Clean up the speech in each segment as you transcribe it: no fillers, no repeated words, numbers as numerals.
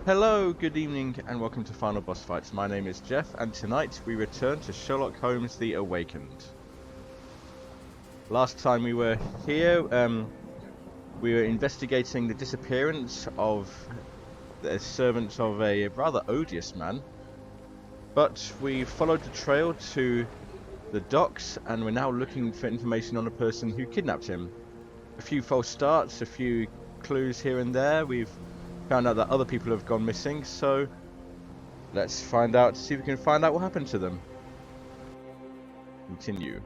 Hello, good evening, and welcome to Final Boss Fights. My name is Geoff, and tonight we return to Sherlock Holmes the Awakened. Last time we were here, we were investigating the disappearance of the servants of a rather odious man. But we followed the trail to the docks, and we're now looking for information on the person who kidnapped him. A few false starts, a few clues here and there. We've found out that other people have gone missing, so let's find out, see if we can find out what happened to them. Continue.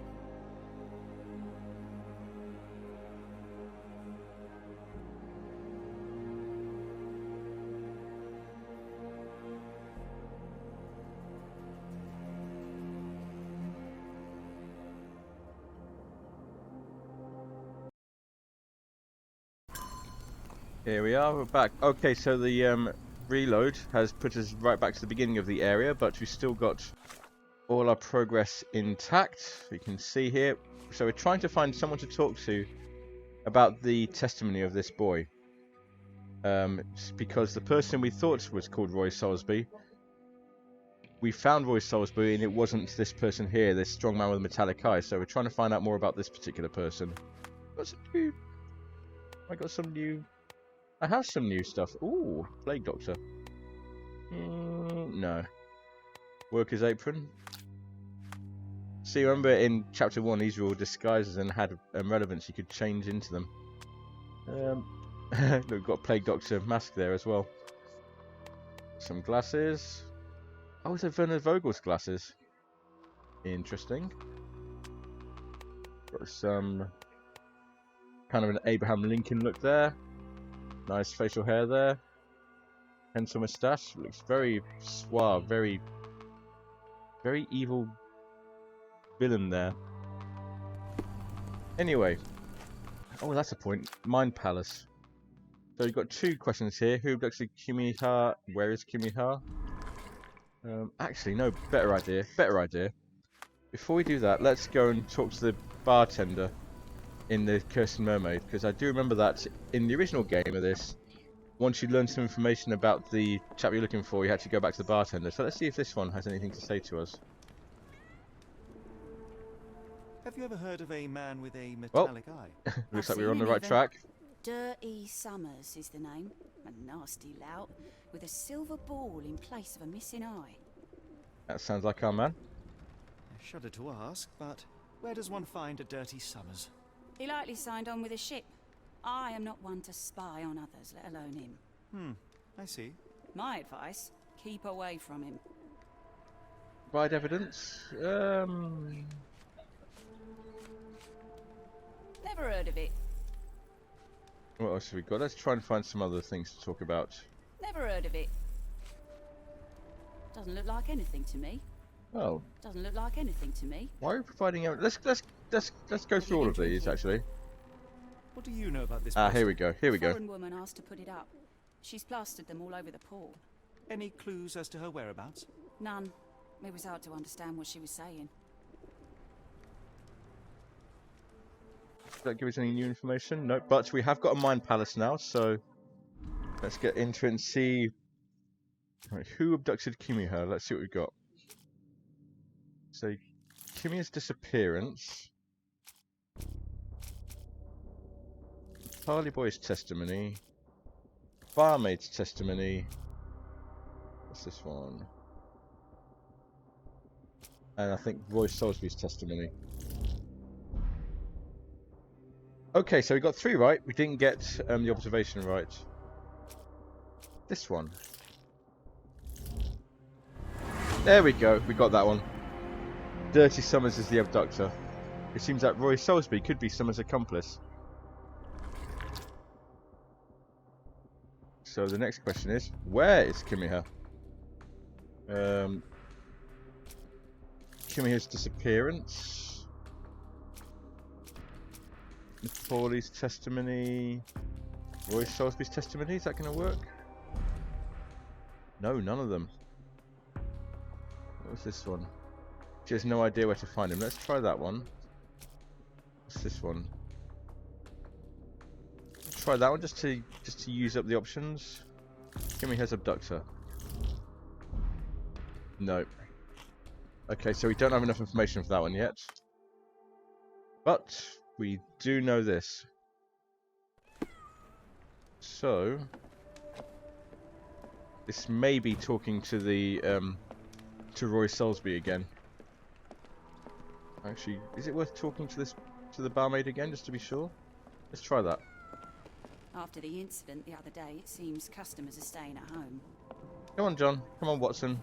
Here we are, we're back. Okay, so the reload has put us right back to the beginning of the area, but we've still got all our progress intact. You can see here. So we're trying to find someone to talk to about the testimony of this boy. Because the person we thought was called Roy Salisbury, we found Roy Salisbury and it wasn't this person here, this strong man with a metallic eye. So we're trying to find out more about this particular person. I have some new stuff. Ooh, Plague Doctor. No. Worker's apron. See, remember in chapter 1, these were all disguises and had relevance. You could change into them. Look, we've got a Plague Doctor mask there as well. Some glasses. Oh, it's a Werner Vogel's glasses. Interesting. Got some kind of an Abraham Lincoln look there. Nice facial hair there. Pencil moustache. Looks very suave, very evil villain there. Anyway. Oh, that's a point. Mind Palace. So you've got two questions here. Who abducted Kimihia? Where is Kimihia? Actually, no. Better idea. Before we do that, let's go and talk to the bartender in the Cursed Mermaid, because I do remember that in the original game of this, once you learned some information about the chap you're looking for, you had to go back to the bartender. So let's see if this one has anything to say to us. Have you ever heard of a man with a metallic eye? Looks like we're on the right track. Dirty Summers is the name. A nasty lout with a silver ball in place of a missing eye. That sounds like our man. I shudder to ask, but where does one find a Dirty Summers? He likely signed on with a ship. I am not one to spy on others, let alone him. I see. My advice, keep away from him. Provide evidence. Never heard of it. What else have we got? Let's try and find some other things to talk about. Never heard of it. Doesn't look like anything to me. Oh. Doesn't look like anything to me. Why are we providing evidence? Let's go through all of these actually. What do you know about this? Here we go. Foreign woman asked to put it up. She's plastered them all over the pool. Any clues as to her whereabouts? None. It was hard to understand what she was saying. Does that give us any new information? No, but we have got a Mind Palace now, so let's get into it and see. Right, who abducted Kimihia? Let's see what we've got. So, Kimihia's disappearance. Harley Boy's testimony. Barmaid's testimony. What's this one? And I think Roy Salisbury's testimony. Okay, so we got 3 right. We didn't get the observation right. This one. There we go. We got that one. Dirty Summers is the abductor. It seems that Roy Salisbury could be Summers' accomplice. So the next question is, where is Kimihia? Kimihia's disappearance. Pauli's testimony. Roy Salisbury's testimony. Is that going to work? No, none of them. What was this one? She has no idea where to find him. Let's try that one. What's this one? Try that one just to use up the options. Kimihia's abductor. No. Okay, so we don't have enough information for that one yet. But we do know this. So this may be talking to the to Roy Soulsby again. Actually, is it worth talking to the barmaid again just to be sure? Let's try that. After the incident the other day, it seems customers are staying at home. Come on, John. Come on, Watson.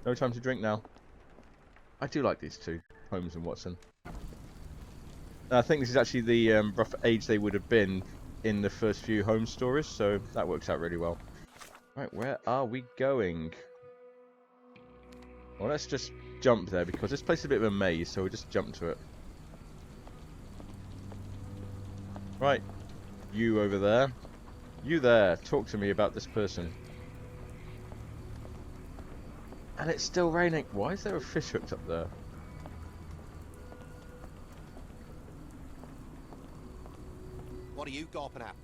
No time to drink now. I do like these two, Holmes and Watson. I think this is actually the rough age they would have been in the first few Holmes stories, so that works out really well. Right, where are we going? Well, let's just jump there because this place is a bit of a maze, so we'll just jump to it. Right, you over there. You there, talk to me about this person. And it's still raining. Why is there a fish hooked up there? What are you gawping at?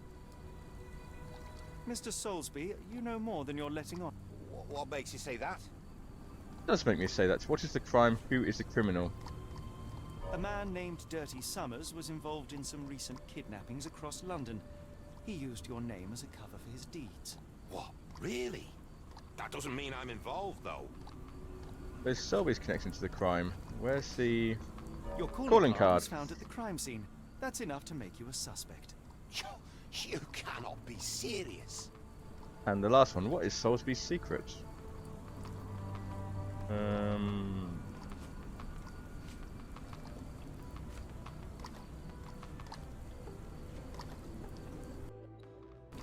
Mr. Soulsby, you know more than you're letting on. What makes you say that? It does make me say that. What is the crime? Who is the criminal? A man named Dirty Summers was involved in some recent kidnappings across London. He used your name as a cover for his deeds. What? Really? That doesn't mean I'm involved, though. There's Selby's connection to the crime. Where's the Your calling card? was found at the crime scene. That's enough to make you a suspect. You cannot be serious. And the last one, what is Soulsby's secret?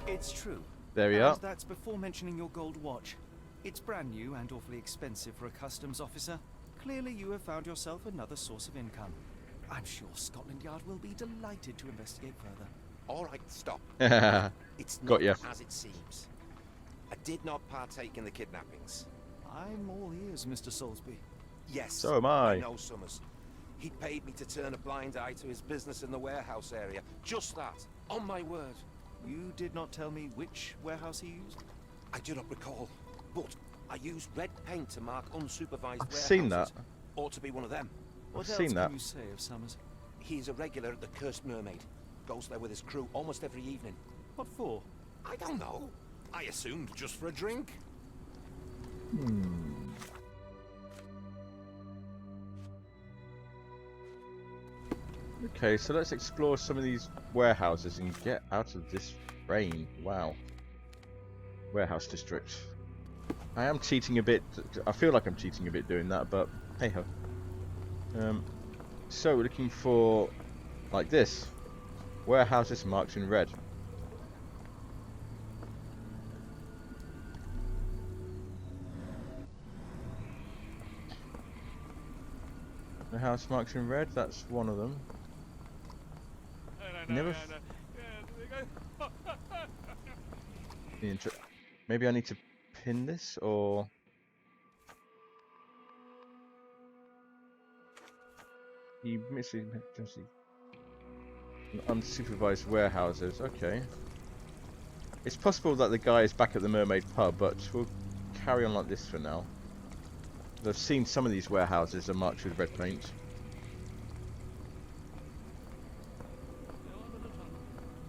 It's true. There we are. That's before mentioning your gold watch. It's brand new and awfully expensive for a customs officer. Clearly you have found yourself another source of income. I'm sure Scotland Yard will be delighted to investigate further. All right, stop. It's Got not ya. as it seems. I did not partake in the kidnappings. I'm all ears, Mr. Soulsby. Yes, So am I. know Summers. He paid me to turn a blind eye to his business in the warehouse area. Just that. On my word. You did not tell me which warehouse he used? I do not recall, but I used red paint to mark unsupervised warehouses. Seen that. Ought to be one of them. What I've else seen that. can you say of Summers? He's a regular at the Cursed Mermaid. Goes there with his crew almost every evening. What for? I don't know. I assumed just for a drink. Okay, so let's explore some of these warehouses and get out of this rain. Wow. Warehouse district. I am cheating a bit. I feel like I'm cheating a bit doing that, but hey ho. So we're looking for like this. Warehouses marked in red. The house marked in red, that's one of them. Never. Maybe I need to pin this, or he missing unsupervised warehouses. Okay, it's possible that the guy is back at the Mermaid Pub, but we'll carry on like this for now. I've seen some of these warehouses are marked with red paint.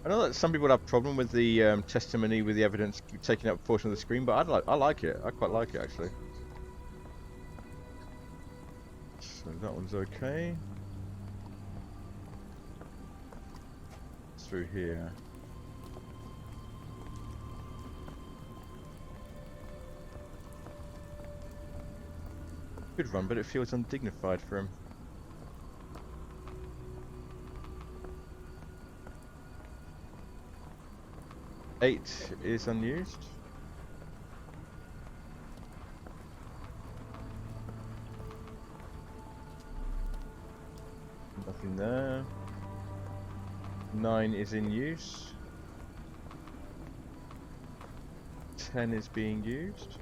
I know that some people have a problem with the testimony with the evidence taking up a portion of the screen, but I like it. I quite like it actually. So that one's okay. It's through here. Good run, but it feels undignified for him. Eight is unused. Nothing there. 9 is in use. 10 is being used.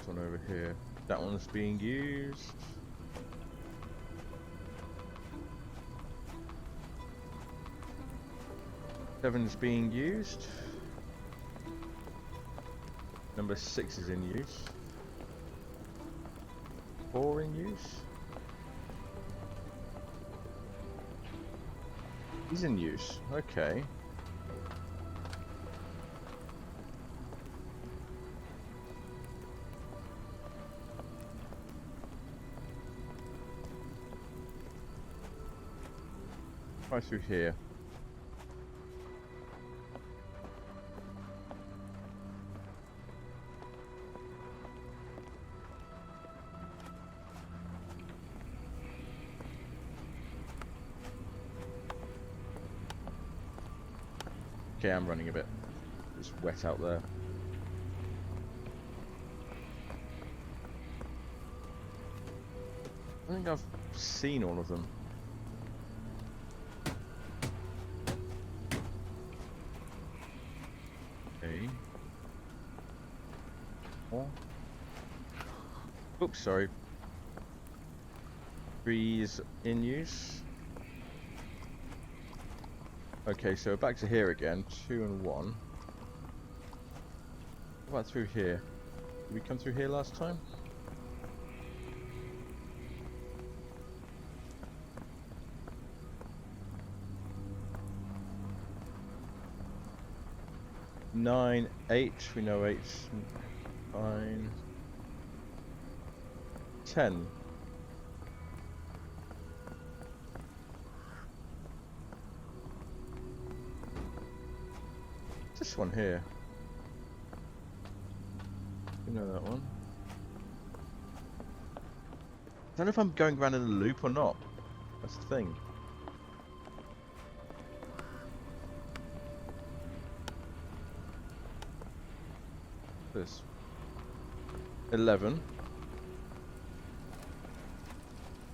This one over here. That one's being used. Seven's being used. Number 6 is in use. 4 in use. He's in use. Okay. Try through here. Okay, I'm running a bit. It's wet out there. I think I've seen all of them. Okay. Oh. Oops, sorry. 3's in use. Okay, so back to here again. 2 and 1. What about through here? Did we come through here last time? Nine, 8. We know 8's fine. 10. This one here. You know that one. I don't know if I'm going around in a loop or not. That's the thing. This 11.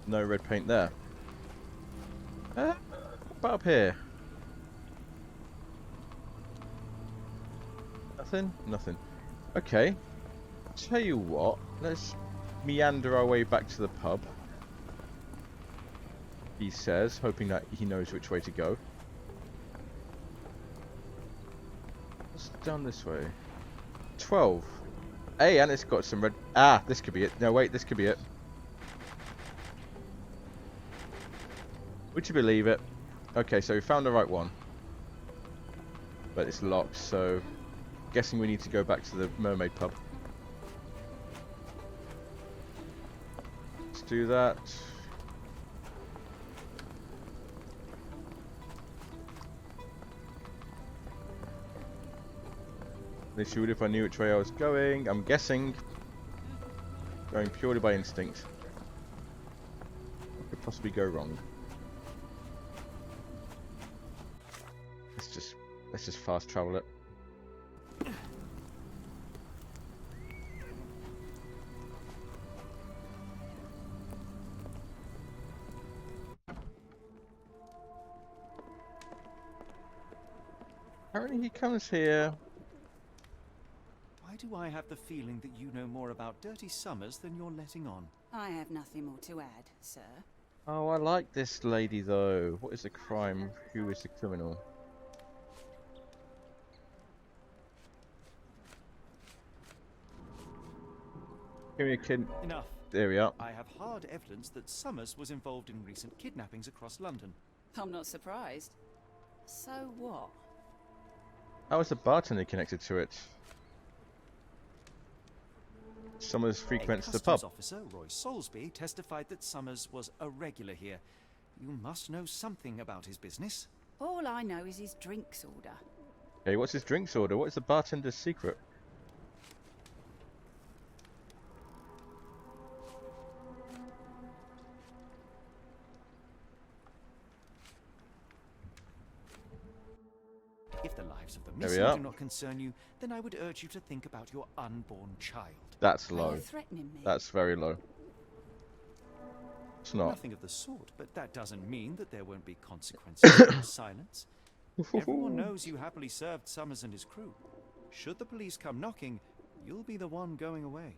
No red paint there. What about up here? Nothing? Nothing. Okay. Tell you what, let's meander our way back to the pub. He says, hoping that he knows which way to go. What's down this way? 12. Hey, and it's got some red... Ah, this could be it. No, wait, this could be it. Would you believe it? Okay, so we found the right one. But it's locked, so... Guessing we need to go back to the mermaid pub. Let's do that. They should if I knew which way I was going. I'm guessing. Going purely by instinct. What could possibly go wrong? Let's just fast travel it. Apparently he comes here. Why do I have the feeling that you know more about Dirty Summers than you're letting on? I have nothing more to add, sir. Oh, I like this lady though. What is the crime? Who is the criminal? Give me a kid. Enough. There we are. I have hard evidence that Summers was involved in recent kidnappings across London. I'm not surprised. So what? How is the bartender connected to it? Summers frequents the pub. Customs officer Roy Soulsby testified that Summers was a regular here. You must know something about his business. All I know is his drinks order. Okay, what's his drinks order? What is the bartender's secret? If the lives of the There we missing are. do not concern you, then I would urge you to think about your unborn child. That's Are low. you threatening me? That's very low. It's not. Nothing of the sort, but that doesn't mean that there won't be consequences for your silence. Everyone knows you happily served Summers and his crew. Should the police come knocking, you'll be the one going away.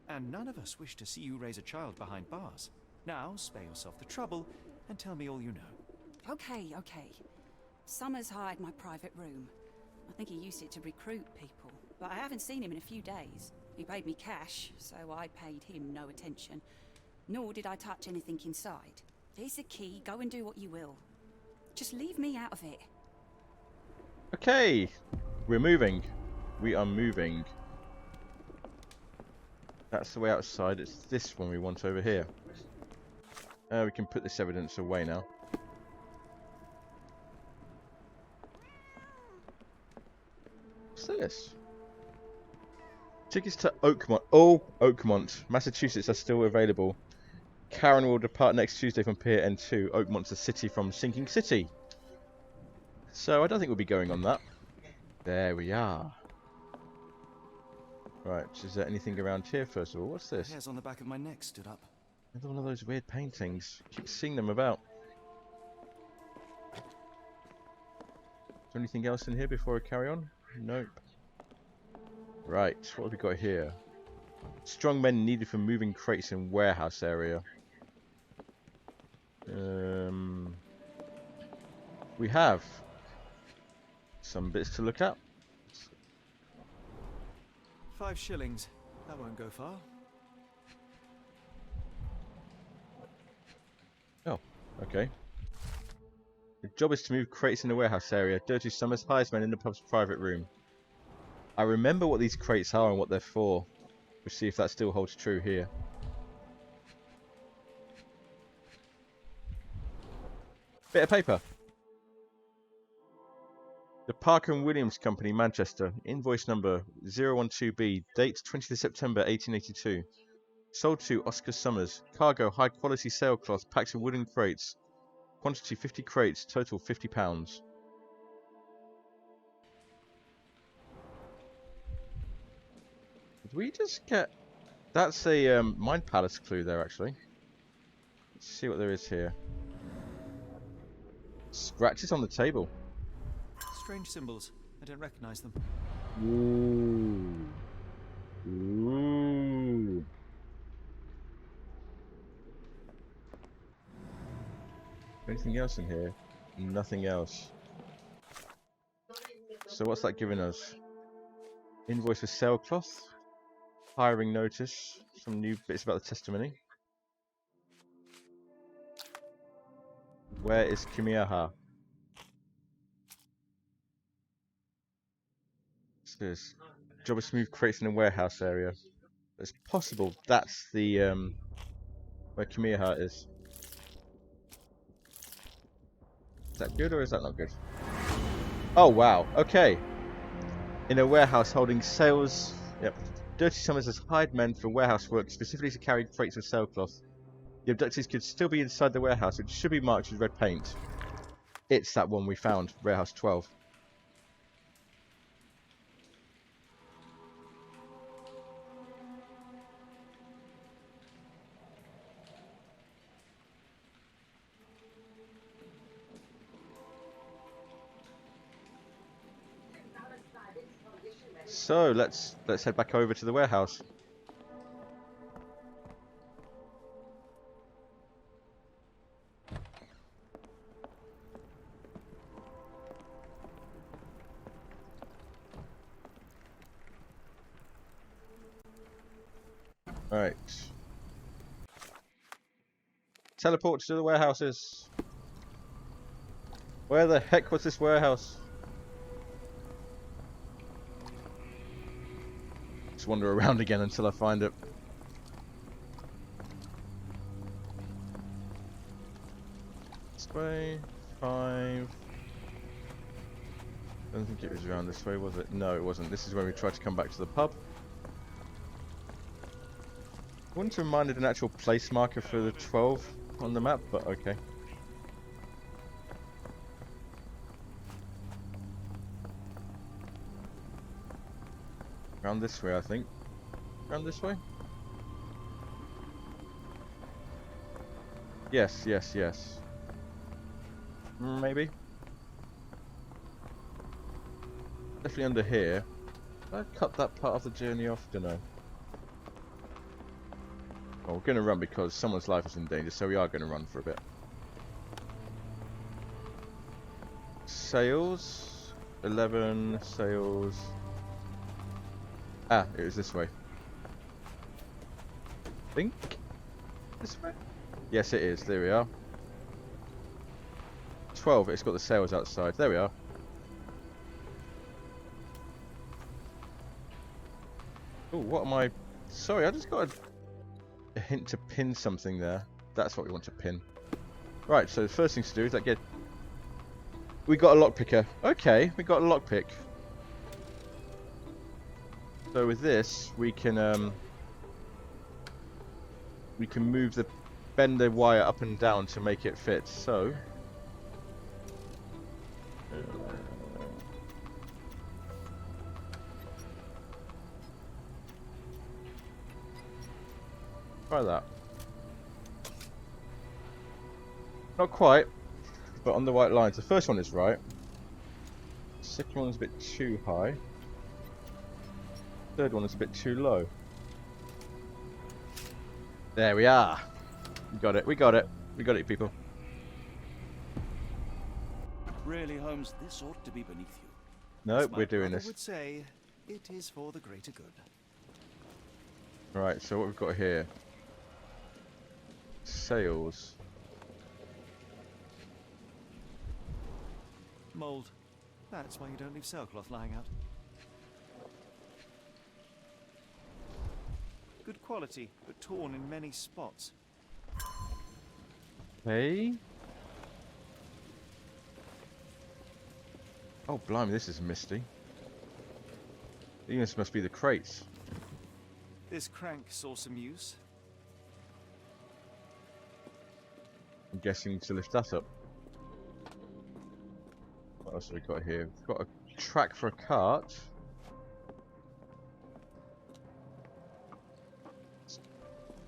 And none of us wish to see you raise a child behind bars. Now, spare yourself the trouble and tell me all you know. Okay. Summers hired my private room. I think he used it to recruit people, but I haven't seen him in a few days. He paid me cash, so I paid him no attention. Nor did I touch anything inside. Here's the key, go and do what you will. Just leave me out of it. Okay, we're moving. We are moving. That's the way outside. It's this one we want over here. We can put this evidence away now. What's this? Tickets to Oakmont. Oh, Oakmont, Massachusetts are still available. Karen will depart next Tuesday from Pier N2. Oakmont's a city from Sinking City. So I don't think we'll be going on that. There we are. Right, is there anything around here first of all? What's this? Hairs on the back of my neck stood up. Another one of those weird paintings. Keep seeing them about. Is there anything else in here before I carry on? Nope. Right, what have we got here? Strong men needed for moving crates in warehouse area. We have some bits to look at. 5 shillings. That won't go far. Oh, okay. The job is to move crates in the warehouse area. Dirty Summers hires men in the pub's private room. I remember what these crates are and what they're for. We'll see if that still holds true here. Bit of paper. The Parker and Williams Company, Manchester. Invoice number 012B. Date 20th September 1882. Sold to Oscar Summers. Cargo, high quality sailcloth, packed in wooden crates. Quantity 50 crates, total £50. Did we just get... That's a Mind Palace clue there, actually. Let's see what there is here. Scratches on the table. Strange symbols. I don't recognize them. Ooh. Ooh. Anything else in here? Nothing else. So what's that giving us? Invoice for sailcloth. Hiring notice. Some new bits about the testimony. Where is Kimihia? What's this? Job is to move crates in the warehouse area. It's possible that's the where Kimihia is. Is that good or is that not good? Oh wow, okay. In a warehouse holding sales... Yep. Dirty Summers has hired men for warehouse work specifically to carry crates of sailcloth. The abductees could still be inside the warehouse, which should be marked with red paint. It's that one we found, Warehouse 12. So let's head back over to the warehouse. Right. Teleport to the warehouses. Where the heck was this warehouse? Just wander around again until I find it. This way. 5. I don't think it was around this way, was it? No, it wasn't. This is when we tried to come back to the pub. I wouldn't have minded an actual place marker for the 12 on the map, but okay. Around this way, I think. Around this way? Yes, yes, yes. Maybe. Definitely under here. Did I cut that part of the journey off? Dunno. Well, we're going to run because someone's life is in danger, so we are going to run for a bit. Sails. 11 sails. Ah, it was this way. Think? This way? Yes, it is. There we are. 12. It's got the sails outside. There we are. Oh, what am I... Sorry, I just got a hint to pin something there. That's what we want to pin. Right, so the first thing to do is like get... We got a lockpicker. Okay, we got a lockpick. So with this, we can move the... bend the wire up and down to make it fit. So... try that. Not quite, but on the right lines. The first one is right. The second one's a bit too high. The third one is a bit too low. There we are. We got it. We got it. We got it, people. Really, Holmes, this ought to be beneath you. No, As my we're doing brother this. would say, it is for the greater good. Right, so what we've got here. Sails. Mould. That's why you don't leave sailcloth lying out. Good quality, but torn in many spots. Hey. Oh, blimey, this is misty. This must be the crates. This crank saw some use. I'm guessing to lift that up. What else have we got here? We've got a track for a cart.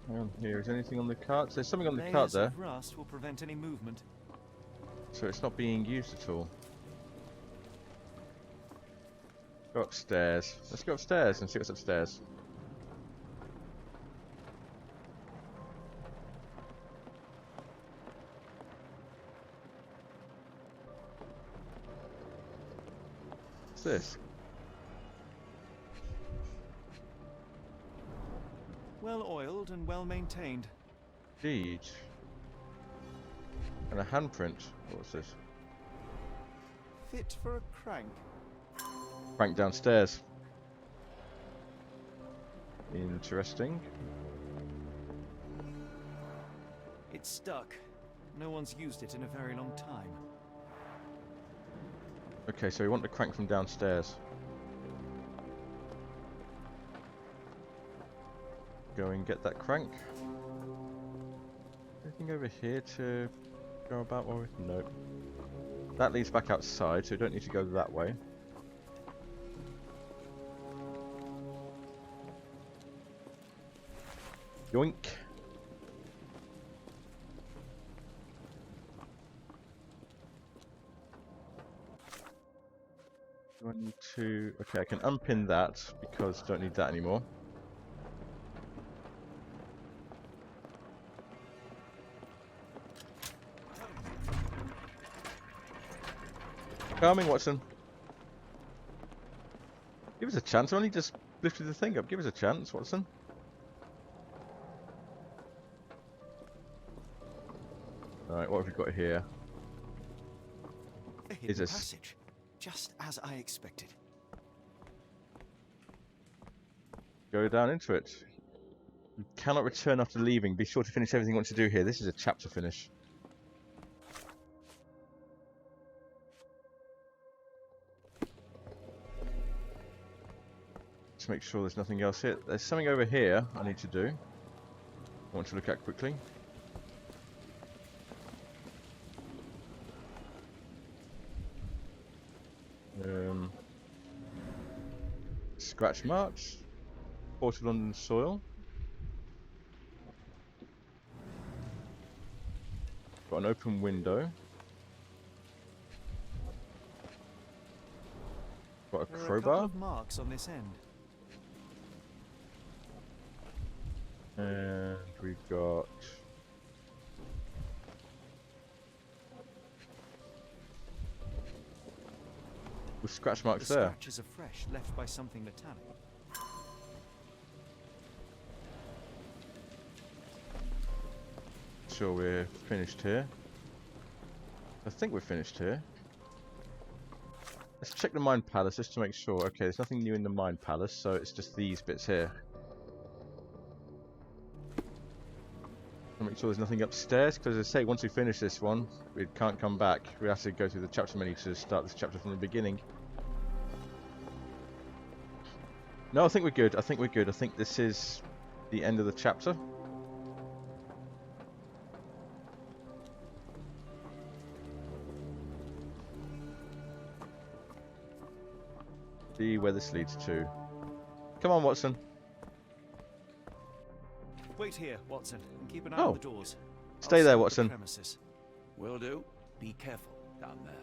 Hang on here, is there anything on the cart? There's something on the cart Layers there. of rust will prevent any movement. So it's not being used at all. Go upstairs. Let's go upstairs and see what's upstairs. What's this? Well oiled and well maintained. Deed. And a handprint. What's this? Fit for a crank. Crank downstairs. Interesting. It's stuck. No one's used it in a very long time. Okay, so we want the crank from downstairs. Go and get that crank. Anything over here to go about while we... No. That leads back outside, so we don't need to go that way. Yoink. Do I need to... Okay, I can unpin that because I don't need that anymore. Coming, Watson. Give us a chance. I only just lifted the thing up. Give us a chance, Watson. Alright, what have we got here? A hidden passage. Just as I expected. Go down into it. You cannot return after leaving. Be sure to finish everything you want to do here. This is a chapter finish. Just make sure there's nothing else here. There's something over here I need to do. I want to look at quickly. Scratch marks. Ported on the soil. Got an open window. Got a There are a crowbar. couple of marks on this end. And we've got... With scratch marks The there. scratches are fresh, left by something metallic. Sure, we're finished here. I think we're finished here. Let's check the Mine Palace just to make sure. Okay, there's nothing new in the Mine Palace, so it's just these bits here. Make sure there's nothing upstairs, because as I say, once we finish this one, we can't come back. We have to go through the chapter menu to start this chapter from the beginning. No, I think we're good. I think we're good. I think this is the end of the chapter. See where this leads to. Come on, Watson. Wait here, Watson, and keep an eye on the doors. Stay I'll there, scout the Watson. premises. Will do. Be careful down there.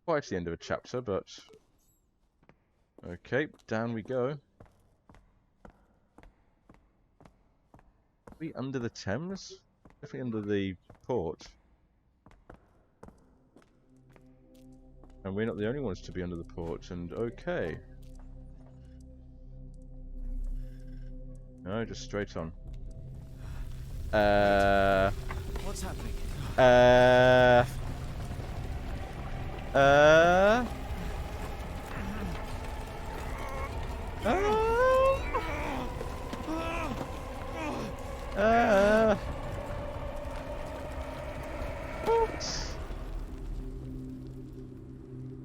Quite the end of a chapter, but... Okay, down we go. Are we under the Thames? Definitely under the port. And we're not the only ones to be under the port, and okay. No, just straight on. What's happening? What?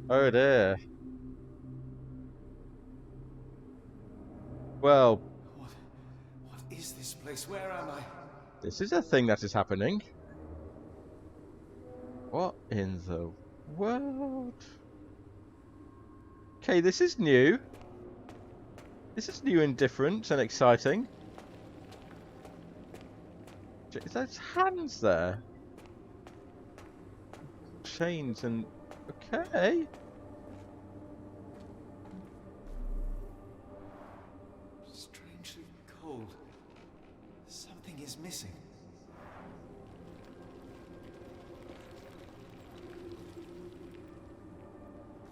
Oh dear. Well, What is this place? Where am I? this is a thing that is happening. What in the world? Okay, this is new. This is new and different and exciting. Is those hands there? Chains and... Okay. Strangely cold. Something is missing.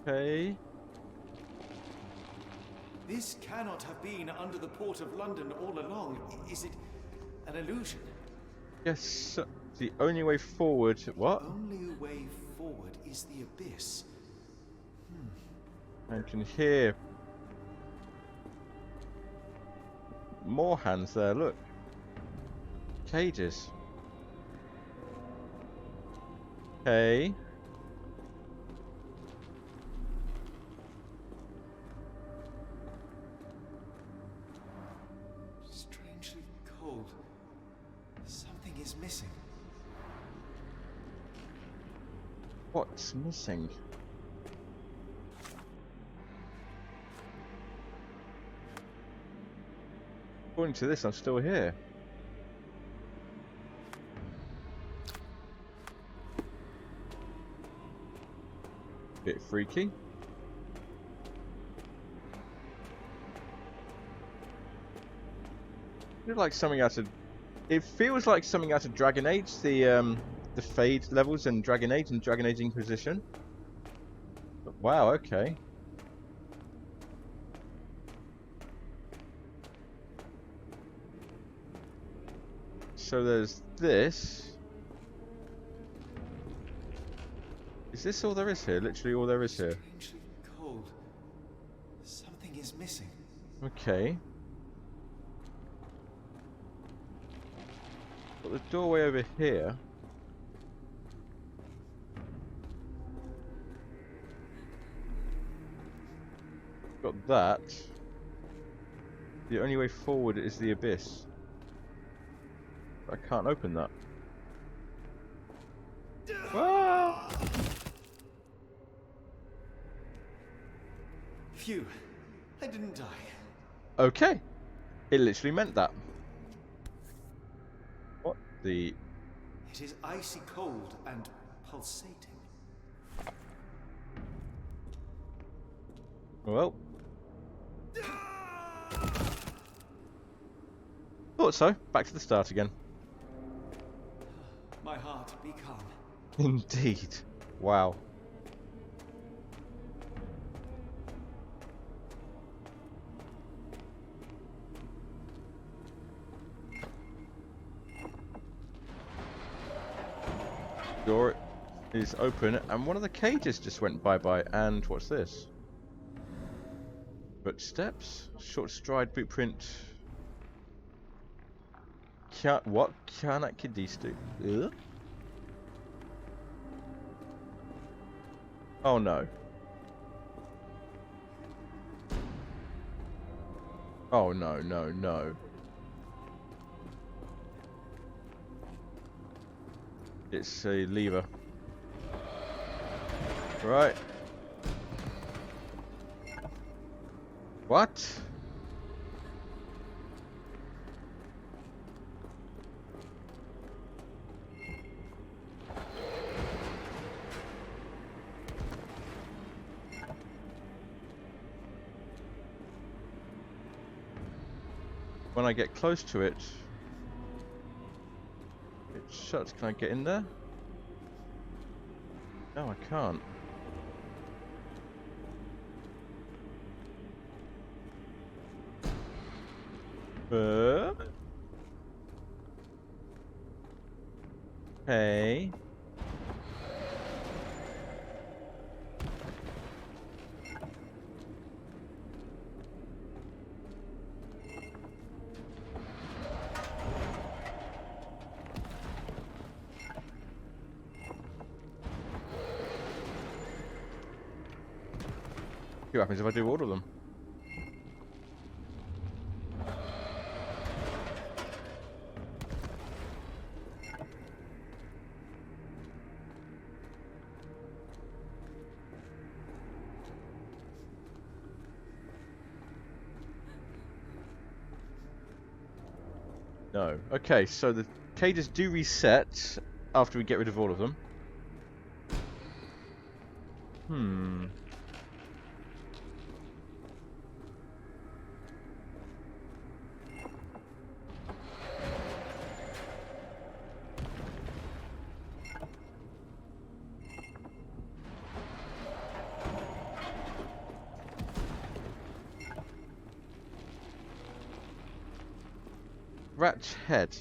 Okay. This cannot have been under the port of London all along. Is it an illusion? Yes, the only way forward... What? Only way forward is the abyss. I can hear... more hands there, look. Cages. Okay. Strangely cold. Something is missing. What's missing? According to this, I'm still here. Bit freaky. Feels like something out of... It feels like something out of Dragon Age, the fade levels in Dragon Age and Dragon Age Inquisition. But wow, okay. So there's this. Is this all there is here? Literally all there is here. Strangely cold. Something is missing. Okay. Got the doorway over here. Got that. The only way forward is the abyss. I can't open that. Ah! Phew. I didn't die. Okay. It literally meant that. What the... It is icy cold and pulsating. Well. Thought so. Back to the start again. My heart, be calm. Indeed. Wow. Door is open, and one of the cages just went bye-bye. And what's this? Footsteps? Short stride, boot print. What can I do? Oh no. Oh no, no, no. It's a lever. Right. What? When I get close to it, it shuts. Can I get in there? No, I can't. Hey. See what happens if I do all of them. No. Okay, so the cages do reset after we get rid of all of them. Rat's head.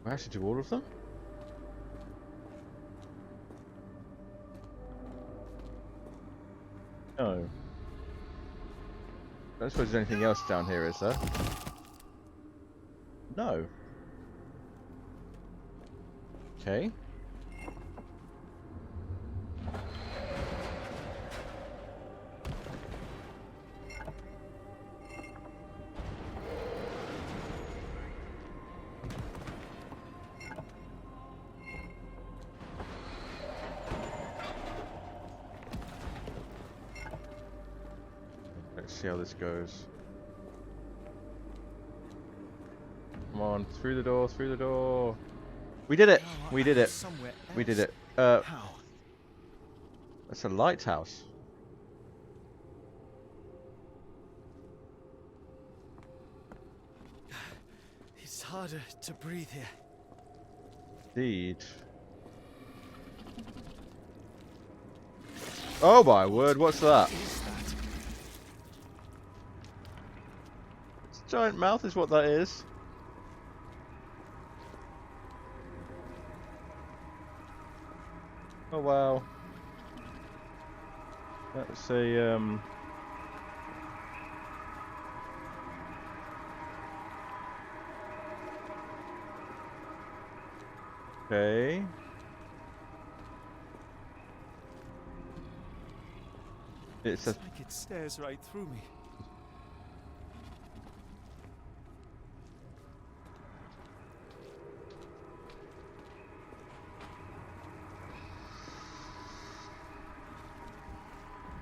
I actually do all of them? No. I don't suppose there's anything else down here, is there? No. Okay. Let's see how this goes. Come on, through the door, through the door. We did it! We did it. We did it. How? That's a lighthouse. It's harder to breathe here. Indeed. Oh my word, what's that? What is that? It's a giant mouth is what that is. Oh wow. That's a okay. It's a It's like it stares right through me.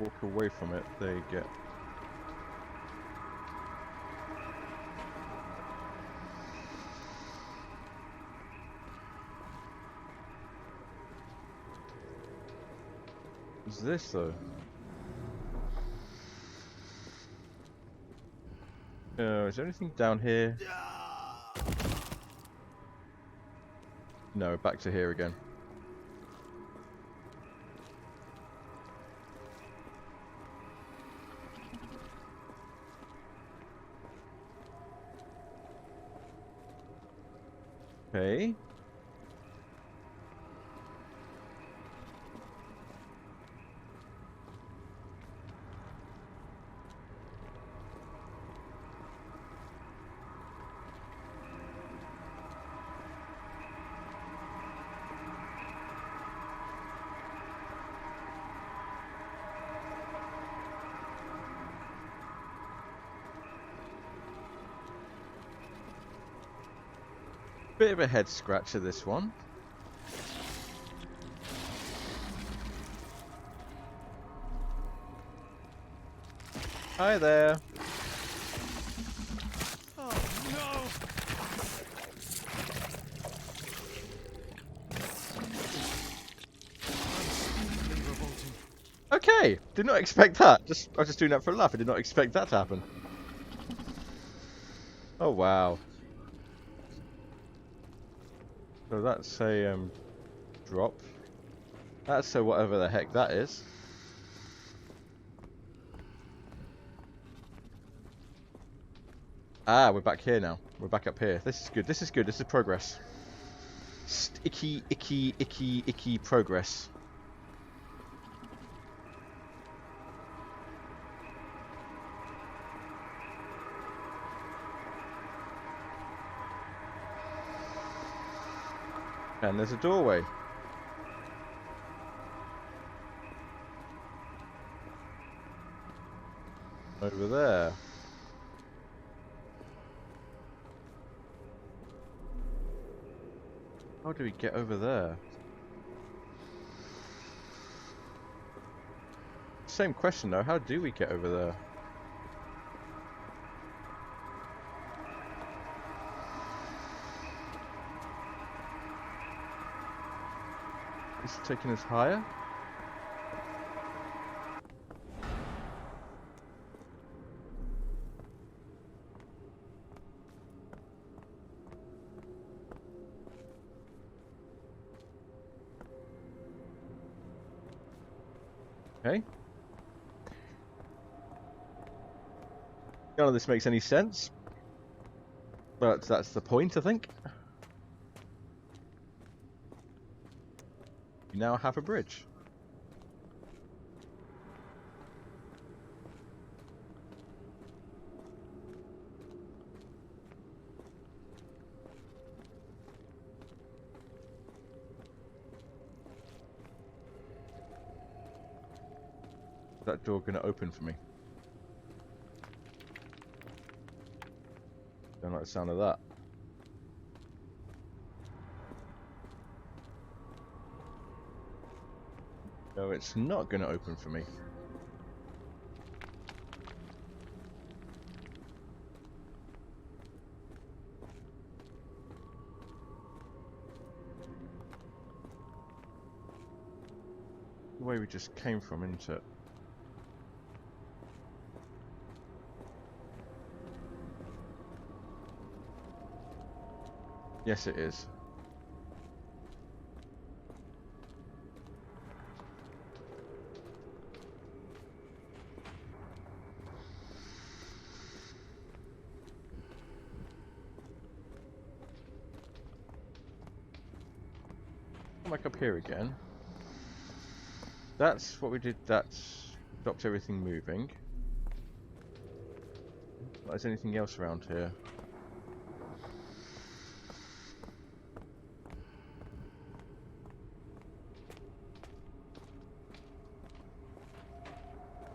walk away from it. There you go. What's this though? Is there anything down here? No, back to here again. Okay. Bit of a head scratcher, this one. Hi there. Oh no! Unspeakably revolting. Okay, did not expect that. I was just doing that for a laugh. I did not expect that to happen. Oh wow. So that's a drop. That's a whatever the heck that is. Ah, we're back here now. We're back up here. This is good. This is good. This is progress. Icky, icky, icky, icky progress. And there's a doorway. Over there. How do we get over there? Same question though, how do we get over there? Is it taking us higher? Okay. None of this makes any sense. But that's the point, I think. We now have a bridge. Is that door going to open for me? Don't like the sound of that. No, it's not going to open for me. The way we just came from, isn't it? Yes, it is. Come back up here again. That's what we did. That's Stopped everything moving. Is there anything else around here?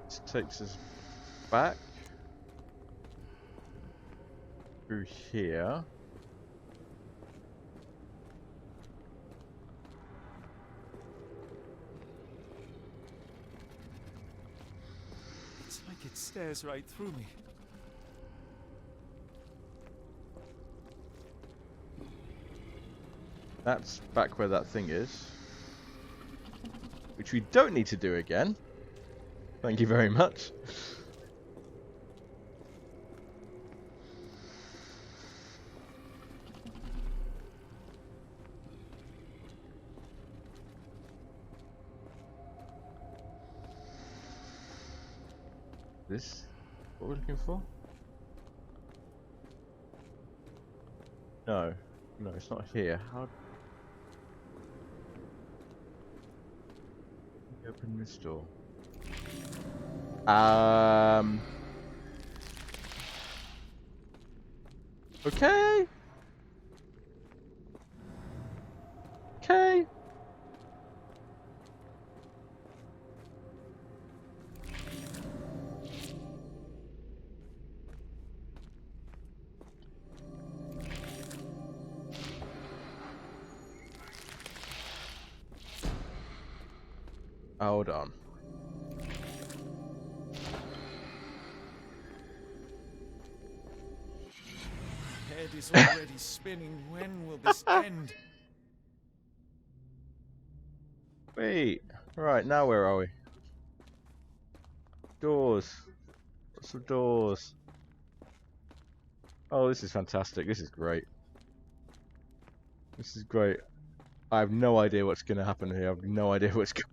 This takes us back through here. It's like it stares right through me. That's back where that thing is. Which we don't need to do again. Thank you very much. This what we're looking for? No. No, it's not here. How open this door? Okay. Okay. Hold on. Head is already spinning. When will this end? Wait. Right, now where are we? Doors. Lots of doors. Oh, this is fantastic. This is great. This is great. I have no idea what's going to happen here. I have no idea what's going on.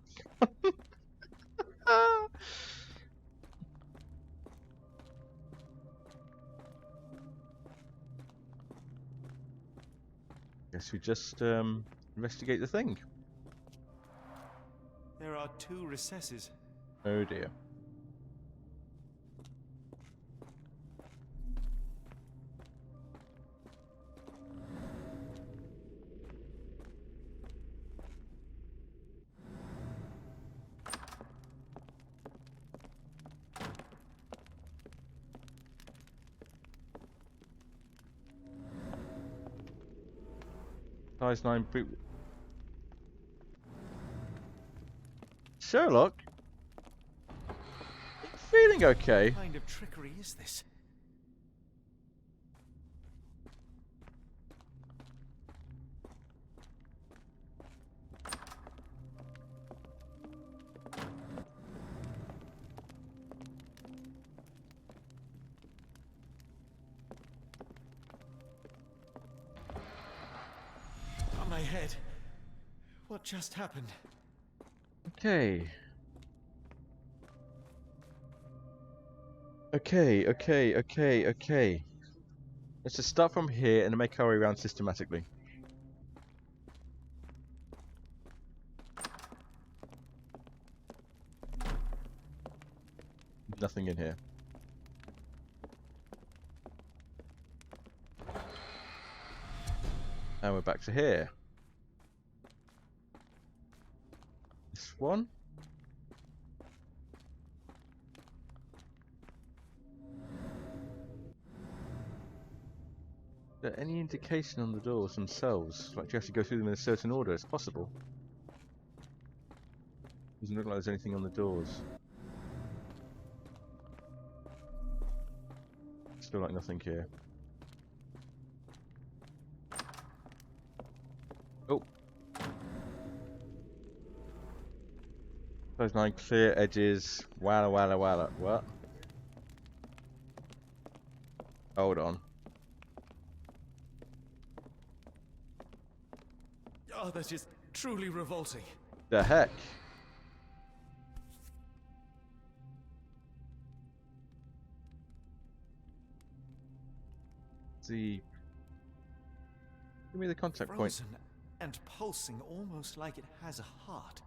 Guess we just investigate the thing. There are 2 recesses. Oh dear. Size 9 boot. Sherlock? Are you feeling okay? What kind of trickery is this? On my head. What just happened? Okay. Okay. Let's just start from here and make our way around systematically. Nothing in here. And we're back to here. This one. Is there any indication on the doors themselves? Like, do you have to go through them in a certain order? It's possible. Doesn't look like there's anything on the doors. Still like nothing here. Oh. Those 9 clear edges. Walla. What? Hold on. Oh, that is truly revolting. The heck? Give me the contact point. Frozen and pulsing almost like it has a heart.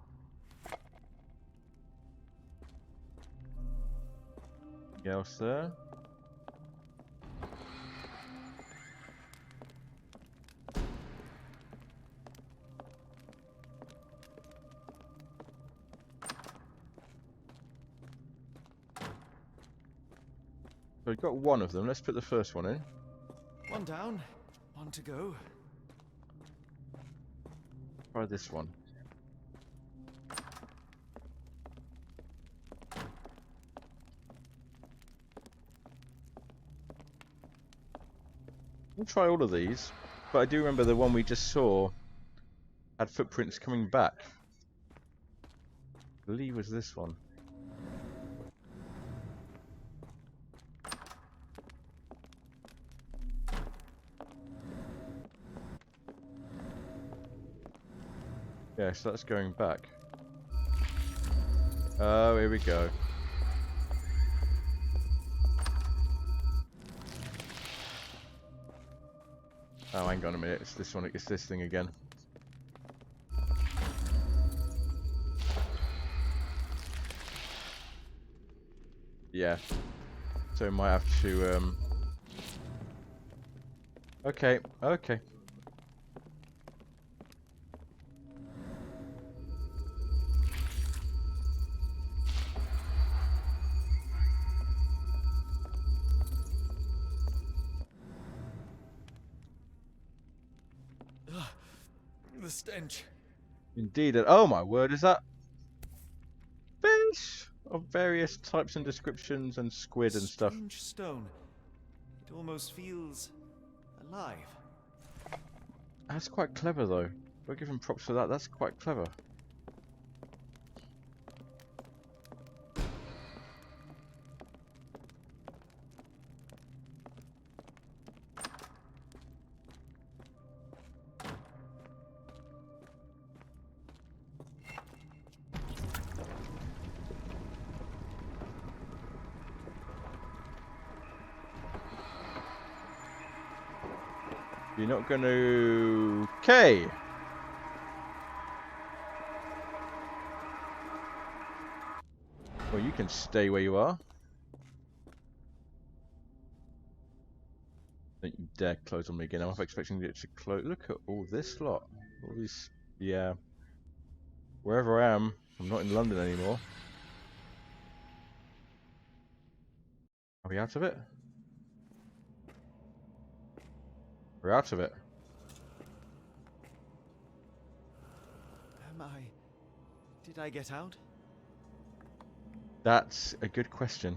Anything else there? So we've got one of them. Let's put the first one in. One down, one to go. Try this one. We'll try all of these, but I do remember the one we just saw had footprints coming back. I believe it was this one. Yeah, so that's going back. Oh, here we go. Oh, hang on a minute. It's this one. It's this thing again. Yeah. So we might have to. Okay. Okay. The stench. Indeed. And oh my word, is that fish of various types and descriptions and squid and stuff? Strange stone. It almost feels alive. That's quite clever though. We're giving props for that. That's quite clever. You're not going to... Okay. Well, you can stay where you are. Don't you dare close on me again. I'm not expecting it to close. Look at all this lot. All these... Yeah. Wherever I am, I'm not in London anymore. Are we out of it? We're out of it. Am I... Did I get out? That's a good question.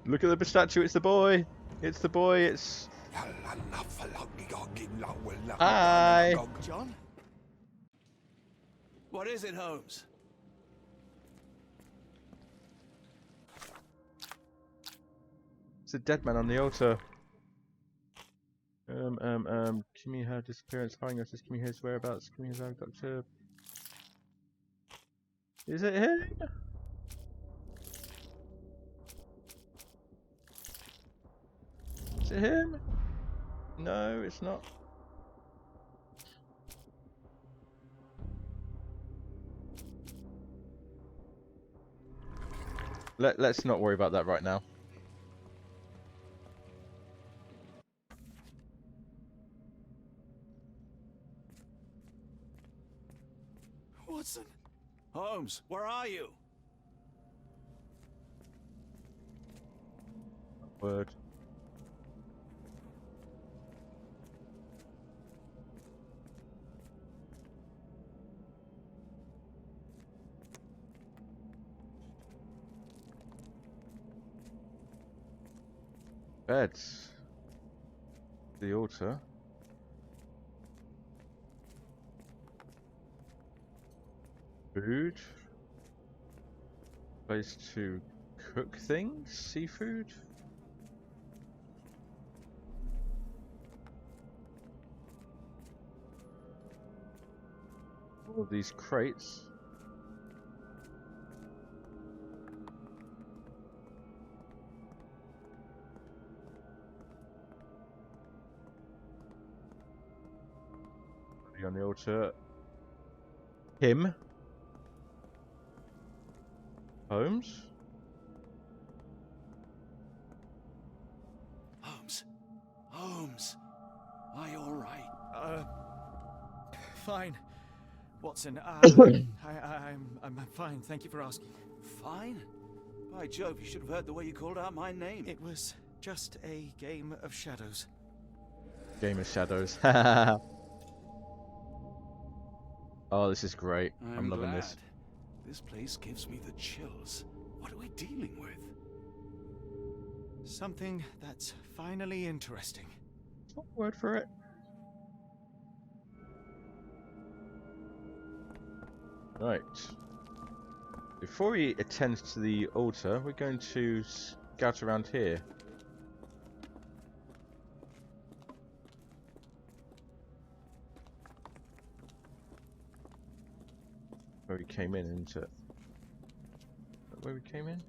Look at the statue. It's the boy. It's the boy. It's... Hi. John? What is it, Holmes? It's a dead man on the altar. Kimihia disappearance, hiring us as Kimihia's whereabouts. Kimihia's I've got to... Is it him? Is it him? No, it's not. Let's not worry about that right now. Watson? Holmes, where are you? Word. Beds. The altar. Food. Place to cook things. Seafood. All of these crates. On the altar. Him. Holmes. Holmes. Are you all right? Fine. Watson, I'm fine. Thank you for asking. Fine? By Jove, you should have heard the way you called out my name. It was just a game of shadows. Game of Shadows. Oh, this is great. I'm loving glad. this. This place gives me the chills. What are we dealing with? Something that's finally interesting. Word for it. Right. Before we attend to the altar, we're going to scout around here. Where we came in, isn't it? Where we came in?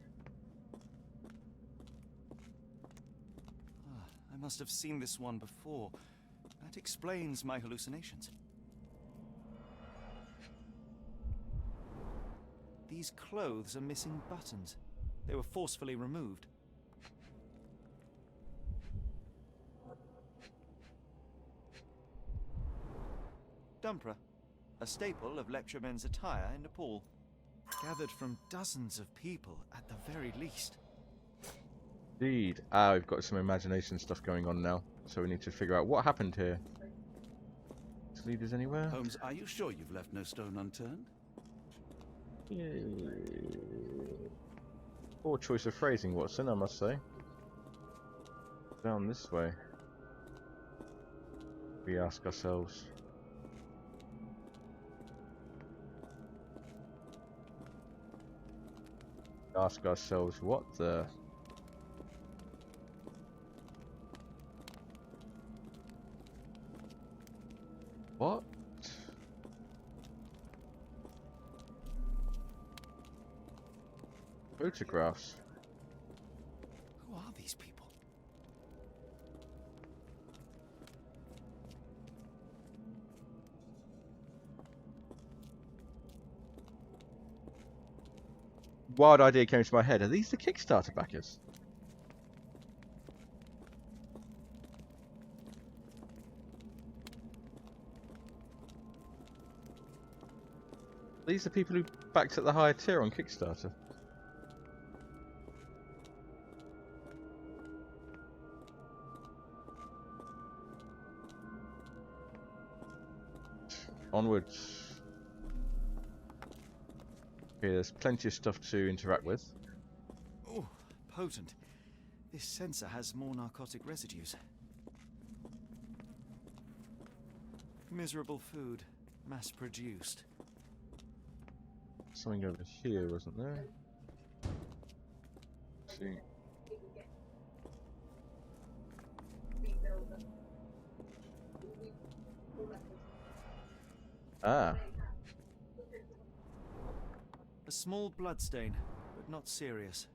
I must have seen this one before. That explains my hallucinations. These clothes are missing buttons. They were forcefully removed. Dumpra, a staple of lecturemen's attire in Nepal. Gathered from dozens of people, at the very least. Indeed. We've got some imagination stuff going on now, so we need to figure out what happened here. Does lead us anywhere? Holmes, are you sure you've left no stone unturned? Poor choice of phrasing, Watson, I must say. Down this way. We ask ourselves. Ask ourselves, what the... What? Photographs. Who are these people? Wild idea came to my head. Are these the Kickstarter backers? These are people who backed at the higher tier on Kickstarter. Onwards. Okay, there's plenty of stuff to interact with. Oh, potent. This sensor has more narcotic residues. Miserable food, mass-produced. Something over here, wasn't there? Let's see. Ah. A small bloodstain, but not serious.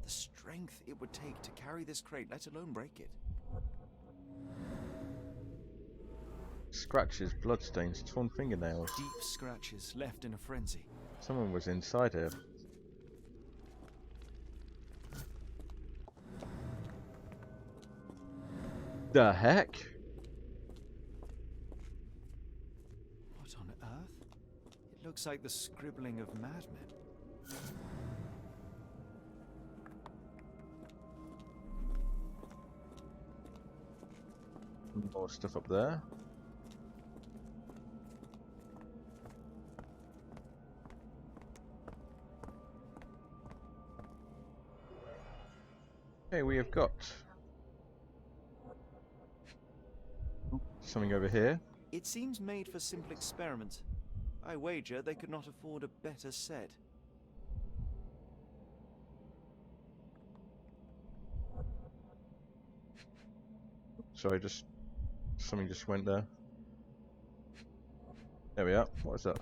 The strength it would take to carry this crate, let alone break it. Scratches, bloodstains, torn fingernails. Deep scratches left in a frenzy. Someone was inside here. The heck? What on earth? It looks like the scribbling of madmen. More stuff up there. Okay, we have got something over here. It seems made for simple experiments. I wager they could not afford a better set. Sorry, just something just went there. There we are. What is that?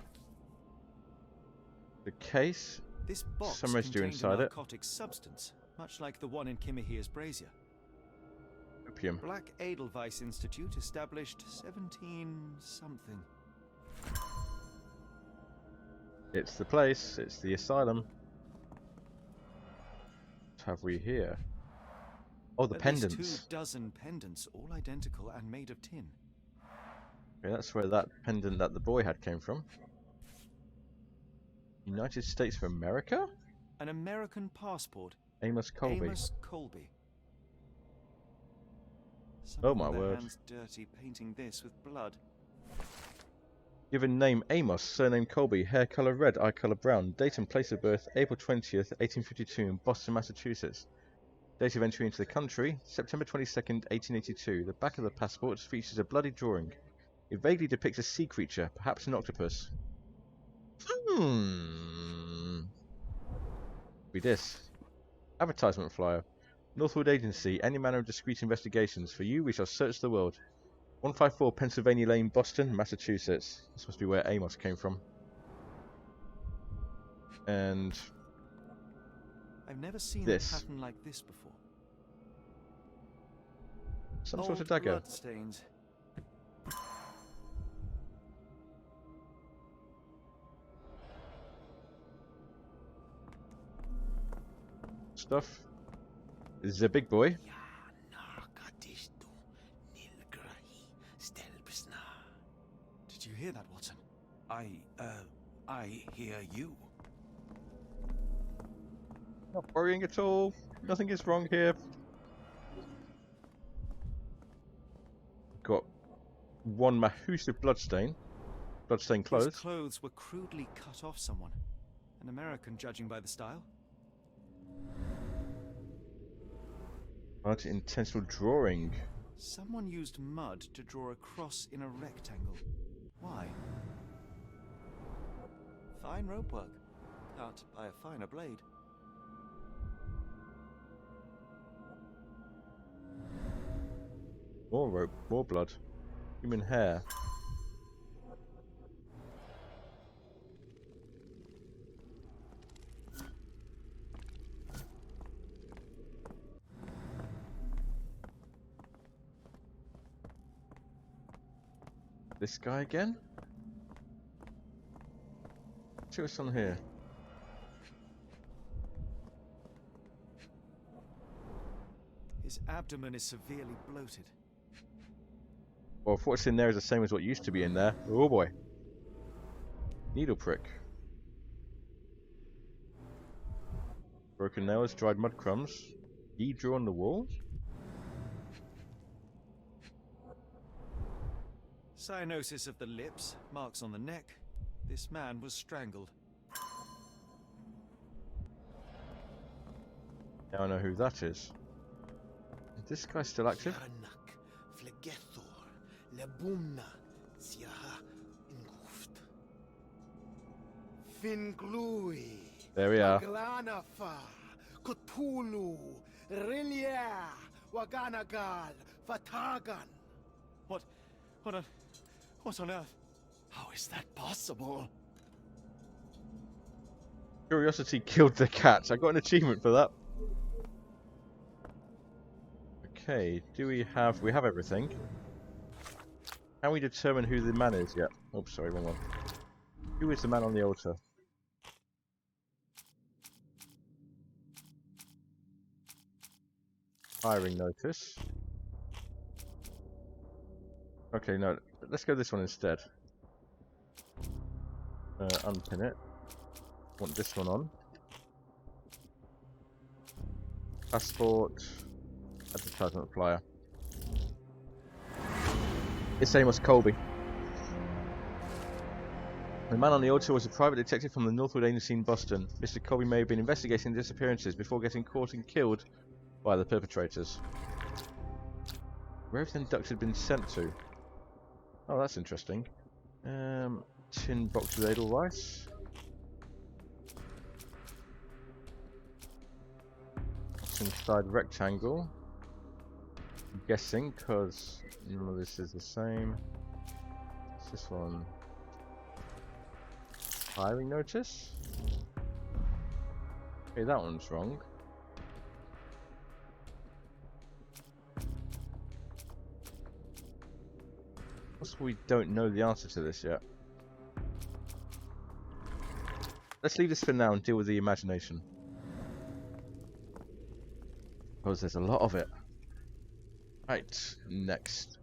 The case. This box Some residue contained inside a it. narcotic substance, much like the one in Kimihia's brazier. Opium. Black Edelweiss Institute established 17-something. It's the place. It's the asylum. have we here? Oh, the At pendants. least 24 pendants, all identical and made of tin. Okay, that's where that pendant that the boy had came from. United States of America? An American passport. Amos Colby. Amos Colby. Oh Someone my got their word. hands dirty painting this with blood. Given name Amos, surname Colby, hair colour red, eye colour brown, date and place of birth April 20th, 1852 in Boston, Massachusetts. Date of entry into the country, September 22nd, 1882. The back of the passport features a bloody drawing. It vaguely depicts a sea creature, perhaps an octopus. Read this. Advertisement flyer. Northwood Agency, any manner of discreet investigations. For you, we shall search the world. 154 Pennsylvania Lane, Boston, Massachusetts. This must be where Amos came from. And I've never seen this. a pattern like this before. Some Old sort of dagger. bloodstains. Stuff. This is a big boy. Did you hear that, Watson? I hear you. Not worrying at all. Nothing is wrong here. Got one mahoosive bloodstain. Bloodstained His clothes. clothes were crudely cut off someone. An American, judging by the style. Mud intentional drawing. Someone used mud to draw a cross in a rectangle. Why? Fine rope work. Cut by a finer blade. More rope, more blood. Human hair. This guy again? See what's on here. His abdomen is severely bloated. Well, if what's in there is the same as what used to be in there. Oh boy. Needle prick. Broken nails, dried mud crumbs. He drew on the wall? Cyanosis of the lips, marks on the neck. This man was strangled. Now I know who that is. Is this guy still active? There we are. What on earth? How is that possible? Curiosity killed the cat. I got an achievement for that. Okay, do we have everything? Can we determine who the man is yet? Oh, sorry, wrong one. Who is the man on the altar? Hiring notice. Okay, no, let's go this one instead. Unpin it. Want this one on. Passport. Advertisement flyer. It's Amos Colby. The man on the altar was a private detective from the Northwood Agency in Boston. Mr. Colby may have been investigating disappearances before getting caught and killed by the perpetrators. Where have the inducted been sent to? Oh, that's interesting. Tin box with edelweiss. What's inside rectangle? I'm guessing, because none of this is the same. What's this one? Hiring notice? Okay, that one's wrong. We don't know the answer to this yet. Let's leave this for now and deal with the imagination. Because there's a lot of it. Right, next.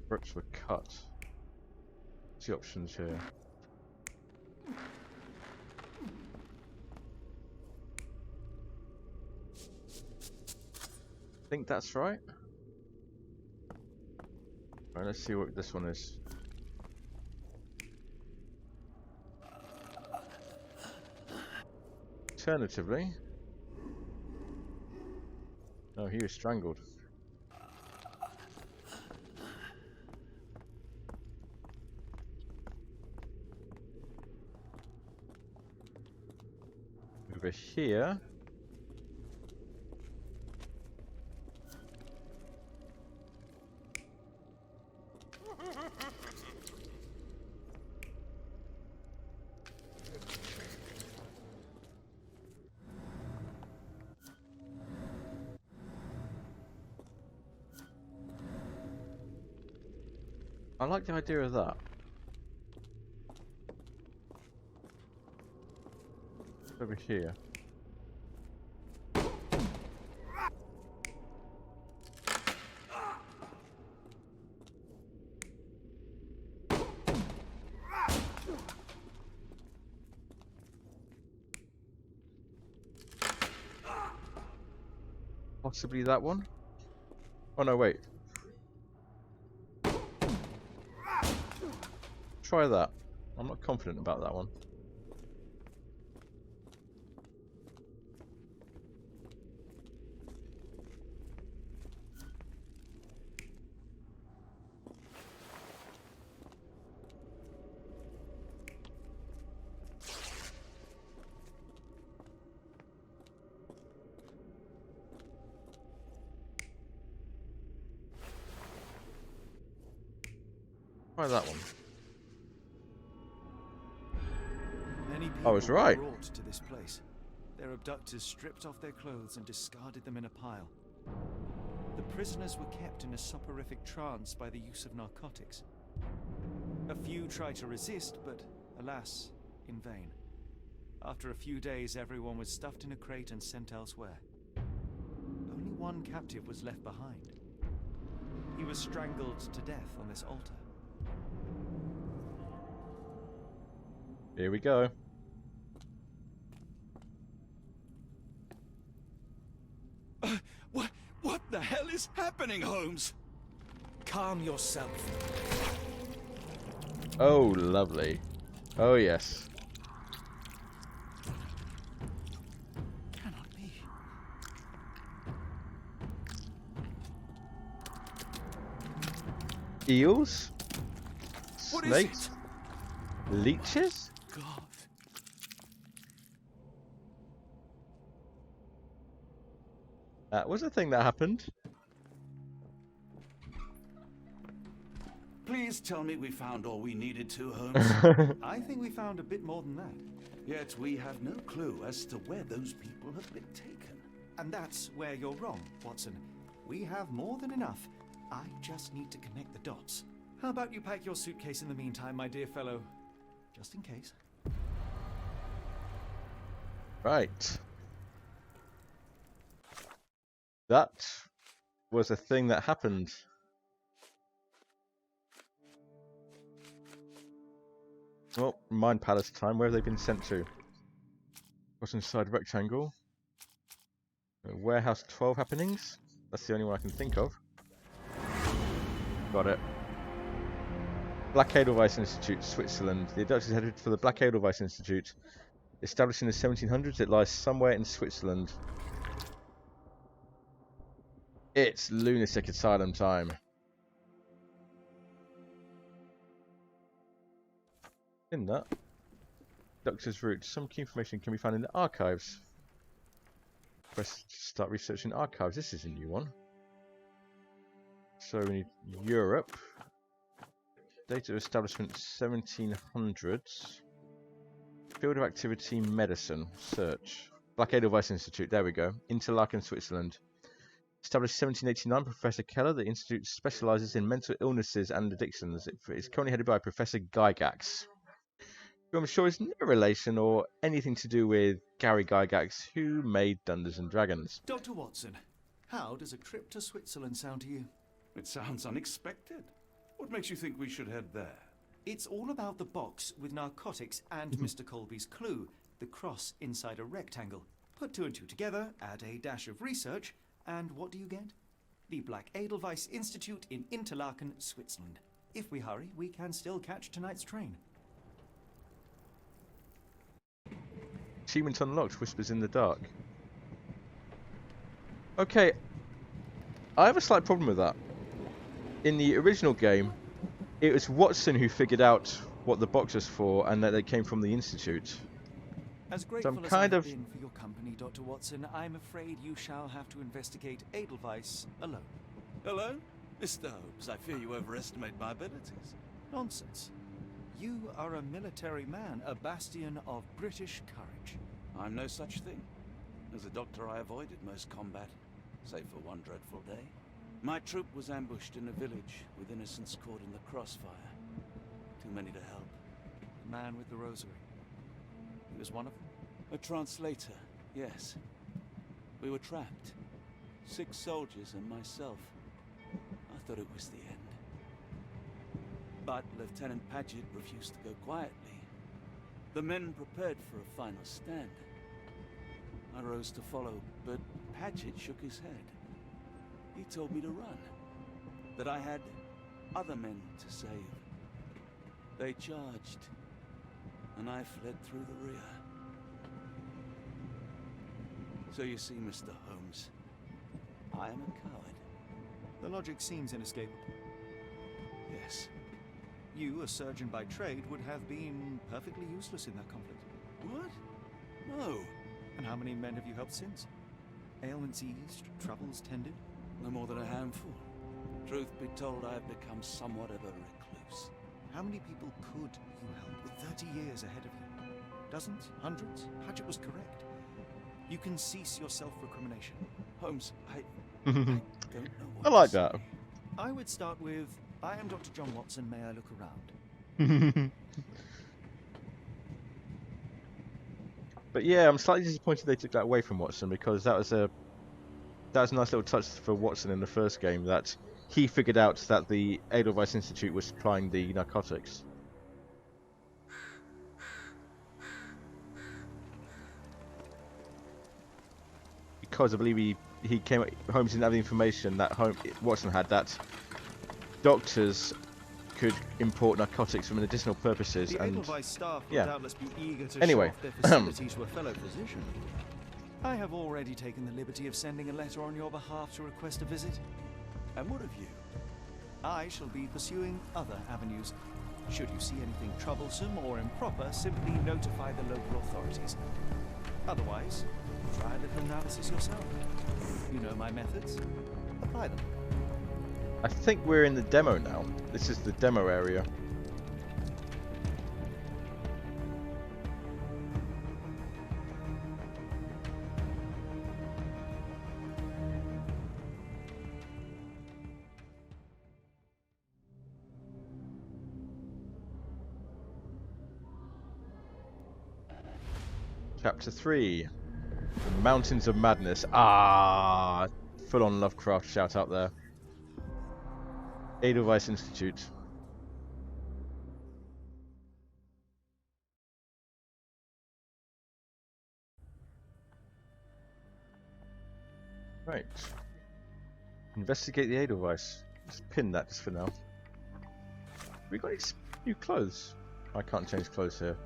Bricks were cut. What's the options here? I think that's right. Right, let's see what this one is. Alternatively, oh, he was strangled. Over here. I like the idea of that. Over here. Possibly that one? Oh no, wait. Try that. I'm not confident about that one. Try that one. Many I people was were right. brought to this place. Their abductors stripped off their clothes and discarded them in a pile. The prisoners were kept in a soporific trance by the use of narcotics. A few tried to resist, but alas, in vain. After a few days, everyone was stuffed in a crate and sent elsewhere. Only one captive was left behind. He was strangled to death on this altar. Here we go. What the hell is happening, Holmes? Calm yourself. Oh, lovely. Oh, yes. Cannot be. Eels? What is Snakes? Leeches? God. That was a thing that happened. Please tell me we found all we needed to, Holmes. I think we found a bit more than that. Yet we have no clue as to where those people have been taken. And that's where you're wrong, Watson. We have more than enough. I just need to connect the dots. How about you pack your suitcase in the meantime, my dear fellow? Just in case. Right. That was a thing that happened. Well, Mind Palace time. Where have they been sent to? What's inside rectangle? Warehouse 12 happenings. That's the only one I can think of. Got it. Black Edelweiss Institute, Switzerland. The abductors headed for the Black Edelweiss Institute. Established in the 1700s, it lies somewhere in Switzerland. It's lunatic asylum time. In that, Doctor's route. Some key information can be found in the archives. Press to start researching archives. This is a new one. So we need Europe. Date of establishment 1700s. Field of Activity Medicine. Search. Black Edelweiss Institute. There we go. Interlaken, Switzerland. Established 1789, Professor Keller. The institute specializes in mental illnesses and addictions. It's currently headed by Professor Gygax, who I'm sure is no relation or anything to do with Gary Gygax, who made Dungeons and Dragons. Dr. Watson, how does a trip to Switzerland sound to you? It sounds unexpected. What makes you think we should head there? It's all about the box with narcotics and Mr. Colby's clue, the cross inside a rectangle. Put two and two together, add a dash of research, and what do you get? The Black Edelweiss Institute in Interlaken, Switzerland. If we hurry, we can still catch tonight's train. Achievement unlocked, Whispers in the Dark. Okay, I have a slight problem with that. In the original game, it was Watson who figured out what the box was for and that they came from the Institute. As grateful as I have been for your company, Dr. Watson, I'm afraid you shall have to investigate Edelweiss alone. Alone? Mr. Holmes, I fear you overestimate my abilities. Nonsense. You are a military man, a bastion of British courage. I'm no such thing. As a doctor, I avoided most combat, save for one dreadful day. My troop was ambushed in a village with innocents caught in the crossfire. Too many to help. The man with the rosary. He was one of them? A translator, yes. We were trapped. 6 soldiers and myself. I thought it was the end. But Lieutenant Paget refused to go quietly. The men prepared for a final stand. I rose to follow, but Paget shook his head. He told me to run. That I had other men to save. They charged, and I fled through the rear. So you see, Mr. Holmes, I am a coward. The logic seems inescapable. Yes. You, a surgeon by trade, would have been perfectly useless in that conflict. What? No. And how many men have you helped since? Ailments eased, troubles tended? No more than a handful. Truth be told, I have become somewhat of a recluse. How many people could you help with 30 years ahead of you? Dozens? Hundreds? Paget was correct. You can cease your self-recrimination. Holmes, I don't know what I like to that. say. I would start with, I am Dr. John Watson, may I look around? But yeah, I'm slightly disappointed they took that away from Watson, because that was a nice little touch for Watson in the first game, that he figured out that the Edelweiss Institute was supplying the narcotics. Because I believe Holmes didn't have the information that Watson had, that doctors could import narcotics for medicinal purposes. The and Edelweiss staff will yeah. doubtless be eager to Anyway, show off their facilities to a fellow physician. I have already taken the liberty of sending a letter on your behalf to request a visit. And what of you? I shall be pursuing other avenues. Should you see anything troublesome or improper, simply notify the local authorities. Otherwise, try a little analysis yourself. You know my methods. Apply them. I think we're in the demo now. This is the demo area. Chapter 3. The Mountains of Madness. Ah, full on Lovecraft shout out there. Edelweiss Institute. Right. Investigate the Edelweiss. Just pin that just for now. We got any new clothes? I can't change clothes here.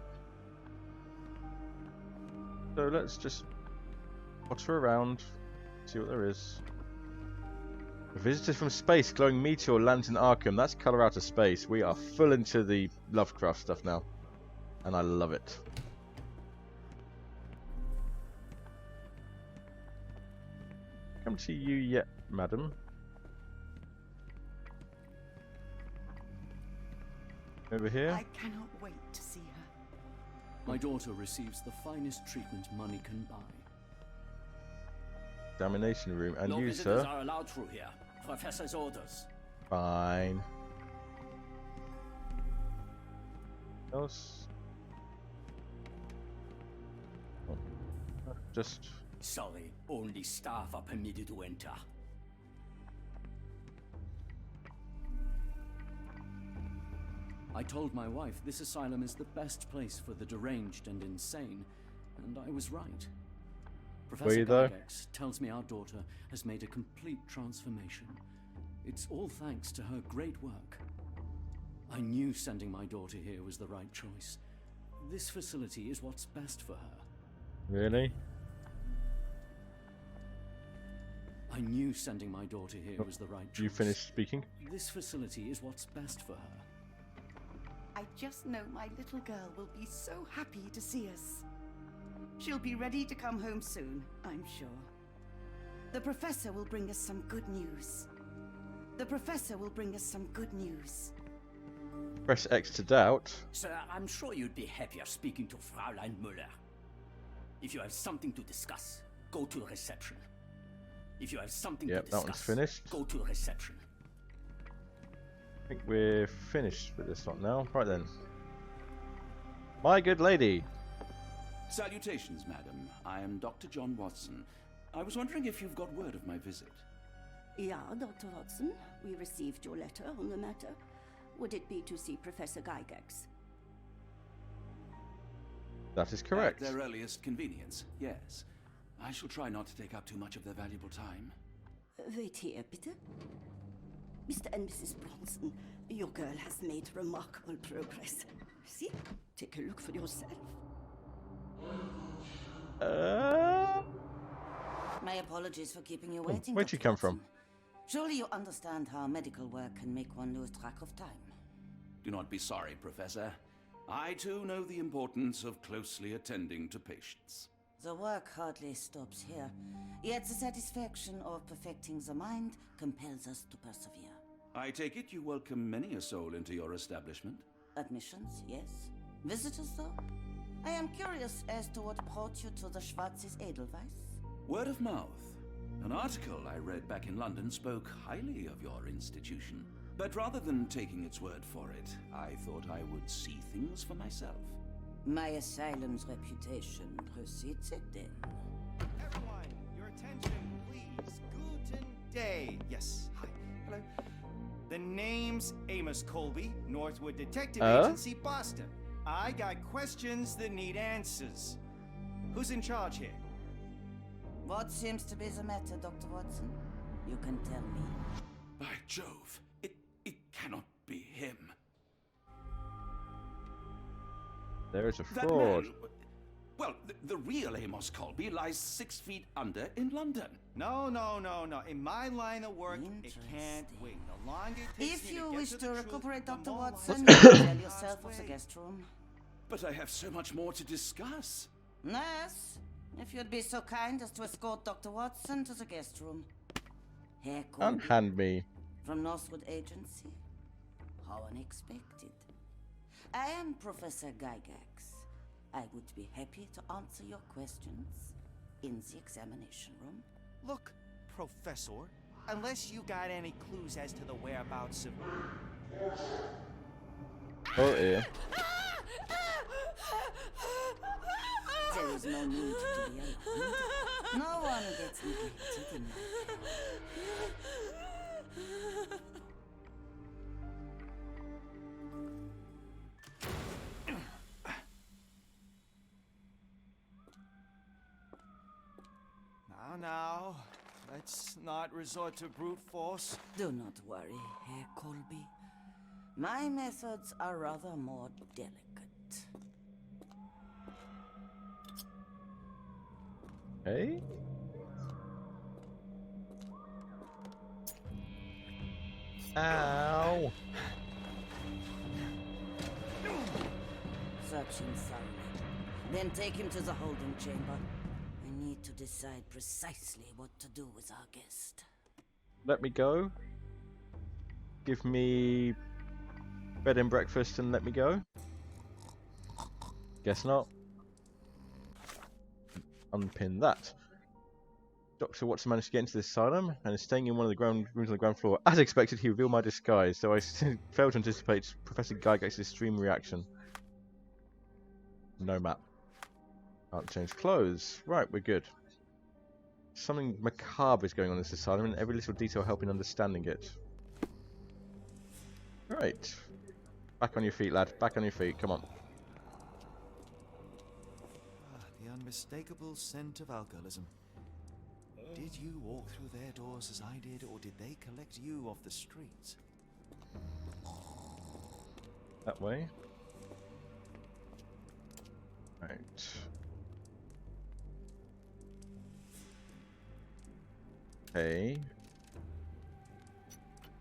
So let's just potter around, see what there is. Visitors from space, glowing meteor lands in Arkham. That's colour out of space. We are full into the Lovecraft stuff now, and I love it. Come to you yet, madam? Over here. I cannot wait to see her. My daughter receives the finest treatment money can buy. Examination room. And No you, visitors sir? are allowed through here. Professor's orders. Fine. Else? Oh. Just... Sorry, only staff are permitted to enter. I told my wife this asylum is the best place for the deranged and insane, and I was right. Professor you though? Gygax tells me our daughter has made a complete transformation. It's all thanks to her great work. I knew sending my daughter here was the right choice. This facility is what's best for her. Really? I knew sending my daughter here was the right choice. You finished speaking? This facility is what's best for her. I just know my little girl will be so happy to see us. She'll be ready to come home soon, I'm sure. The professor will bring us some good news. The professor will bring us some good news. Press X to doubt. Sir, I'm sure you'd be happier speaking to Fräulein Müller. If you have something to discuss, go to reception. If you have something to Yep, discuss, that one's finished. go to reception. I think we're finished with this one now. Right then. My good lady. Salutations, madam. I am Dr. John Watson. I was wondering if you've got word of my visit. Yeah, Dr. Watson. We received your letter on the matter. Would it be to see Professor Gygax? That is correct. At their earliest convenience, yes. I shall try not to take up too much of their valuable time. Wait here, bitte. Mr. and Mrs. Bronson, your girl has made remarkable progress. See? Take a look for yourself. My apologies for keeping you waiting. Where'd you Dr. come from? Watson. Surely you understand how medical work can make one lose track of time. Do not be sorry, Professor. I too know the importance of closely attending to patients. The work hardly stops here, yet the satisfaction of perfecting the mind compels us to persevere. I take it you welcome many a soul into your establishment? Admissions, yes. Visitors, though? I am curious as to what brought you to the Schwarzes Edelweiss. Word of mouth. An article I read back in London spoke highly of your institution. But rather than taking its word for it, I thought I would see things for myself. My asylum's reputation precedes it, then. Everyone, your attention, please. Guten Day. Yes, hi. Hello. The name's Amos Colby, Northwood Detective Agency, Boston. I got questions that need answers. Who's in charge here? What seems to be the matter, Dr. Watson? You can tell me. By Jove, it cannot be him. There is a That fraud. man, well, the real Amos Colby lies 6 feet under in London. No. In my line of work, it can't Interesting. wait. The longer it takes If me you to wish get to the recuperate, truth, the Dr. more Watson, lies tell yourself God's of the way. guest room. But I have so much more to discuss. Nurse, if you'd be so kind as to escort Dr. Watson to the guest room. Herr Colby, Unhand me. from Northwood Agency. How unexpected. I am Professor Gygax. I would be happy to answer your questions in the examination room. Look, Professor, unless you got any clues as to the whereabouts of... Oh dear. There is no need to be alarmed. No one gets neglected in my care. Now, let's not resort to brute force. Do not worry, Herr Colby. My methods are rather more delicate. Hey? Ow! Search him thoroughly. Then take him to the holding chamber. I need to decide precisely what to do with our guest. Let me go. Give me bed and breakfast and let me go. Guess not. unpin that. Dr. Watson managed to get into the asylum and is staying in one of the rooms on the ground floor. As expected, he revealed my disguise, though I failed to anticipate Professor Gygax's extreme reaction. No map. Can't change clothes. Right, we're good. Something macabre is going on in this asylum, and every little detail helping understanding it. Right. Back on your feet, lad. Back on your feet. Come on. The unmistakable scent of alcoholism. Did you walk through their doors as I did, or did they collect you off the streets? That way. Right. Okay.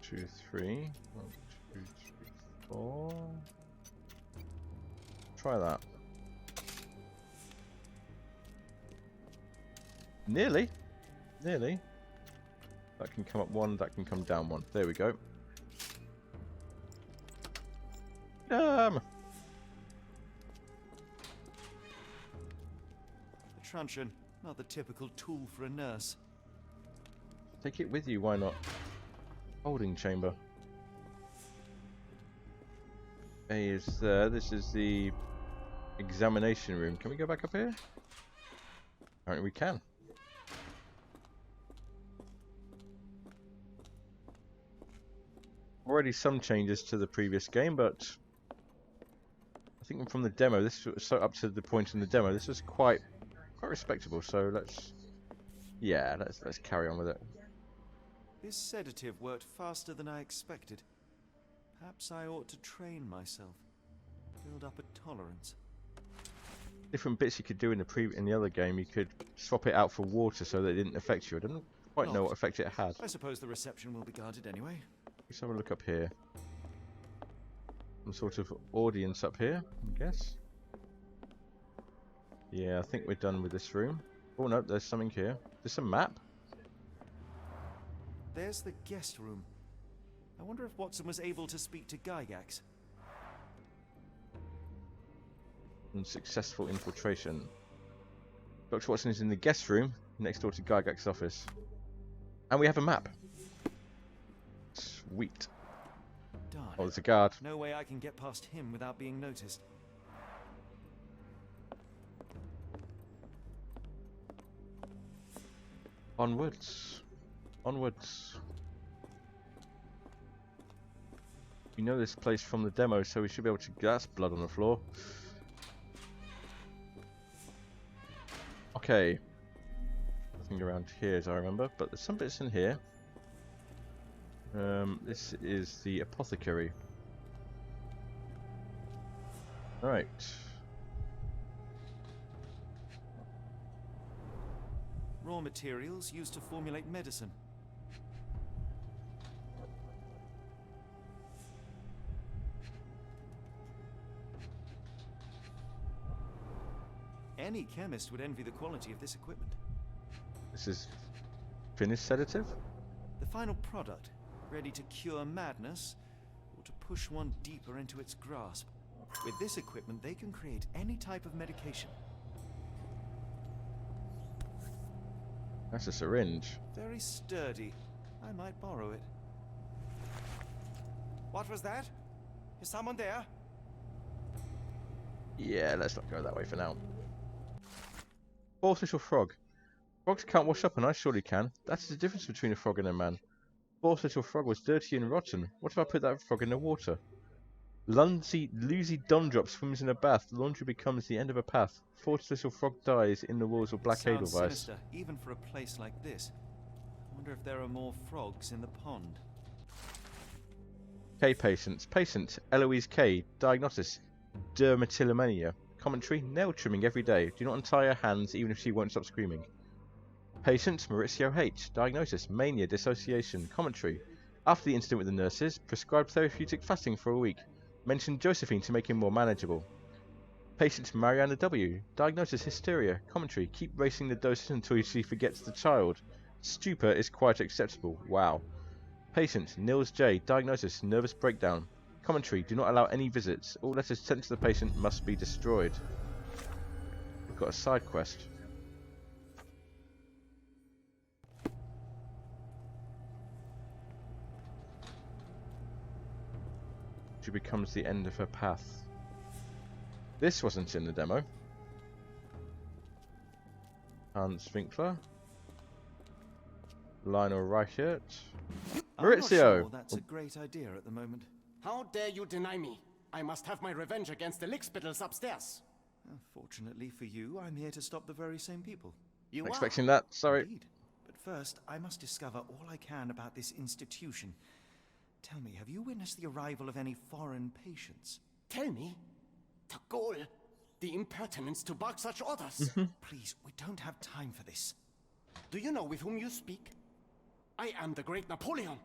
2, 3. 1, 2, 3, 4. Try that. Nearly. Nearly. That can come up 1, that can come down 1. There we go. The truncheon, not the typical tool for a nurse. Take it with you, why not? Holding chamber. A is there. This is the examination room. Can we go back up here? Apparently we can. Already some changes to the previous game, but I think from the demo, this was so up to the point in the demo, this was quite respectable. So let's carry on with it. This sedative worked faster than I expected. Perhaps I ought to train myself, build up a tolerance. Different bits you could do in the other game. You could swap it out for water so that it didn't affect you. I don't quite know what effect it had. I suppose the reception will be guarded anyway. Let's have a look up here. Some sort of audience up here, I guess. Yeah, I think we're done with this room. Oh no, there's something here. There's a map. There's the guest room. I wonder if Watson was able to speak to Gygax. Unsuccessful infiltration. Dr. Watson is in the guest room next door to Gygax's office. And we have a map. Sweet. Darn. Oh, there's a guard. No way I can get past him without being noticed. Onwards. Onwards. We know this place from the demo, so we should be able to... That's blood on the floor. Okay. Nothing around here as I remember, but there's some bits in here. This is the apothecary. Right. Raw materials used to formulate medicine. Any chemist would envy the quality of this equipment. This is finished sedative? The final product, ready to cure madness, or to push one deeper into its grasp. With this equipment, they can create any type of medication. That's a syringe. Very sturdy. I might borrow it. What was that? Is someone there? Yeah, let's not go that way for now. Fourth little frog. Frogs can't wash up and I surely can. That is the difference between a frog and a man. Fourth little frog was dirty and rotten. What if I put that frog in the water? Lunsy Dondrop swims in a bath. The laundry becomes the end of a path. Fourth little frog dies in the walls of Black Edelweiss. Sinister, even for a place like this. I wonder if there are more frogs in the pond. K patients. Patient Eloise K. Diagnosis dermatillomania. Commentary: nail trimming every day. Do not untie her hands even if she won't stop screaming. Patient Maurizio H. Diagnosis: mania, dissociation. Commentary: after the incident with the nurses, prescribed therapeutic fasting for a week. Mentioned Josephine to make him more manageable. Patient Mariana W. Diagnosis: hysteria. Commentary: keep raising the doses until she forgets the child. Stupor is quite acceptable. Wow. Patient Nils J. Diagnosis: nervous breakdown. Commentary: do not allow any visits. All letters sent to the patient must be destroyed. We've got a side quest. She becomes the end of her path. This wasn't in the demo. Hans Winkler. Lionel Reichert. I'm not Maurizio! sure that's a great idea at the moment. How dare you deny me? I must have my revenge against the lickspittles upstairs. Fortunately for you, I'm here to stop the very same people. You Expecting that, sorry. Indeed. But first, I must discover all I can about this institution. Tell me, have you witnessed the arrival of any foreign patients? Tell me, the goal, the impertinence to bark such orders. Please, we don't have time for this. Do you know with whom you speak? I am the great Napoleon.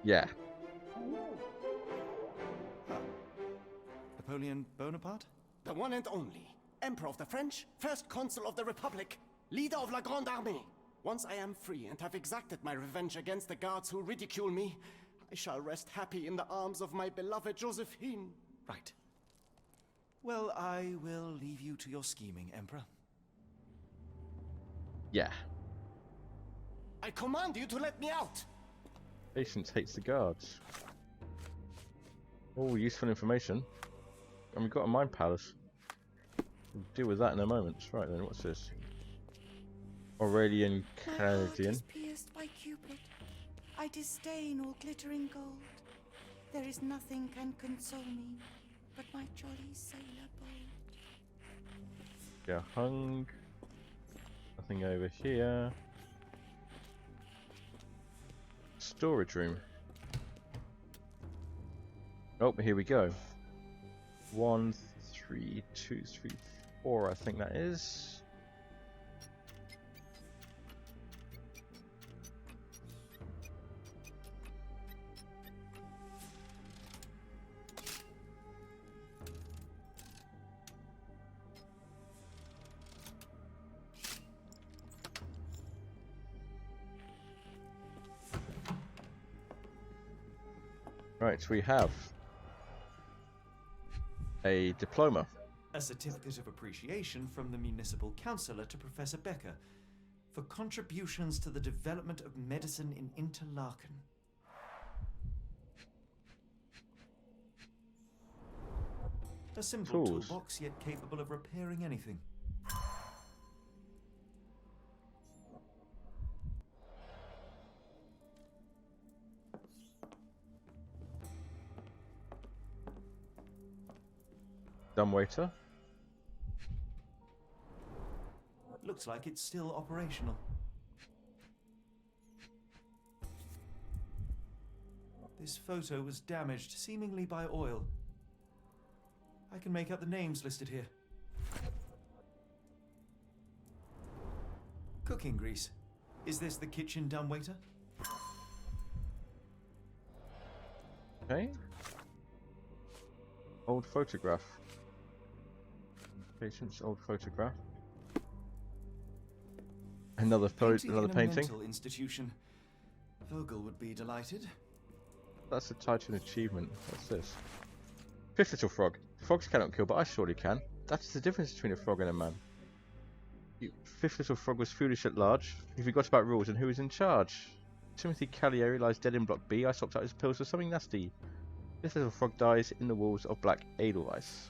Yeah. Napoleon Bonaparte? The one and only. Emperor of the French, first consul of the Republic, leader of La Grande Armée. Once I am free and have exacted my revenge against the guards who ridicule me, I shall rest happy in the arms of my beloved Josephine. Right. Well, I will leave you to your scheming, Emperor. Yeah. I command you to let me out. Patience hates the guards. Oh, useful information. And we've got a mind palace. We'll deal with that in a moment. Right then, what's this? Aurelian My heart Canadian. is pierced by Cupid. I disdain all glittering gold. There is nothing can console me but my jolly sailor bold. Yeah, hung. Nothing over here. Storage room. Oh, here we go. 1, 3, 2, 3, 4. I think that is. Right, we have a diploma. A certificate of appreciation from the municipal councillor to Professor Becker for contributions to the development of medicine in Interlaken. A simple Tools. toolbox, yet capable of repairing anything. Dumbwaiter. Looks like it's still operational. This photo was damaged, seemingly by oil. I can make out the names listed here. Cooking grease. Is this the kitchen dumbwaiter? Okay. Old photograph. Patient's old photograph. Another Painting another in a painting. mental institution. Vogel would be delighted. That's a Titan achievement. What's this? Fifth little frog. Frogs cannot kill, but I surely can. That's the difference between a frog and a man. Fifth little frog was foolish at large. He forgot about rules and who was in charge. Timothy Calieri lies dead in block B. I swapped out his pills for something nasty. This little frog dies in the walls of Black Edelweiss.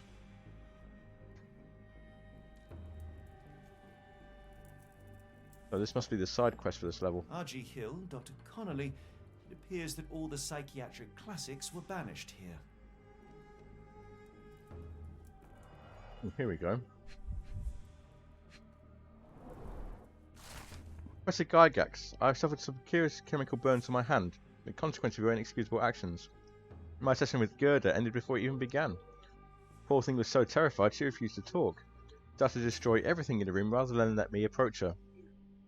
Oh, this must be the side quest for this level. R.G. Hill, Dr. Connolly. It appears that all the psychiatric classics were banished here. Here we go. Professor Gygax, I have suffered some curious chemical burns on my hand, the consequence of your inexcusable actions. My session with Gerda ended before it even began. Poor thing was so terrified she refused to talk. Started to destroy everything in the room rather than let me approach her.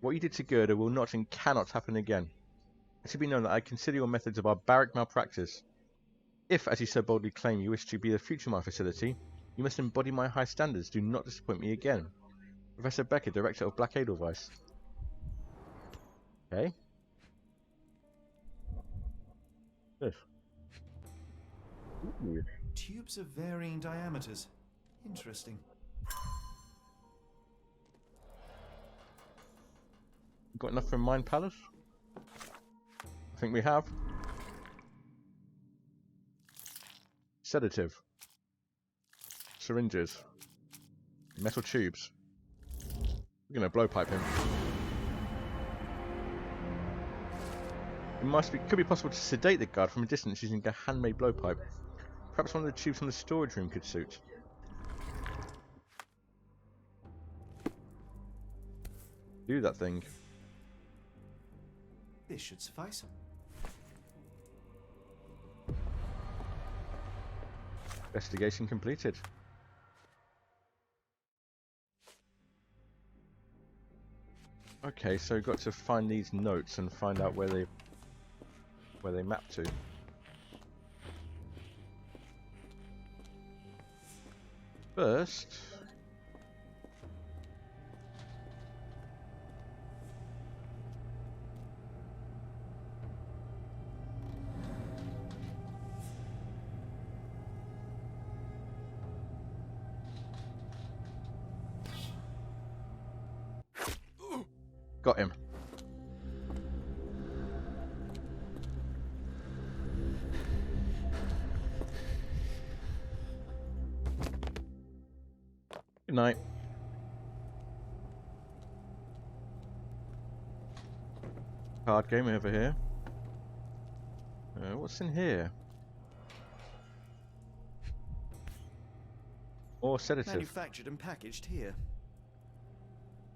What you did to Gerda will not and cannot happen again. It should be known that I consider your methods a barbaric malpractice. If, as you so boldly claim, you wish to be the future of my facility, you must embody my high standards. Do not disappoint me again. Professor Becker, Director of Black Edelweiss. Okay. This. Ooh. Tubes of varying diameters. Interesting. Got enough for Mind Palace? I think we have. Sedative. Syringes. Metal tubes. We're going to blowpipe him. Could be possible to sedate the guard from a distance using a handmade blowpipe. Perhaps one of the tubes from the storage room could suit. Do that thing. This should suffice. Investigation completed. Okay, so we've got to find these notes and find out where they map to. First, got him. Good night. Card game over here. What's in here? More sedative. Manufactured and packaged here.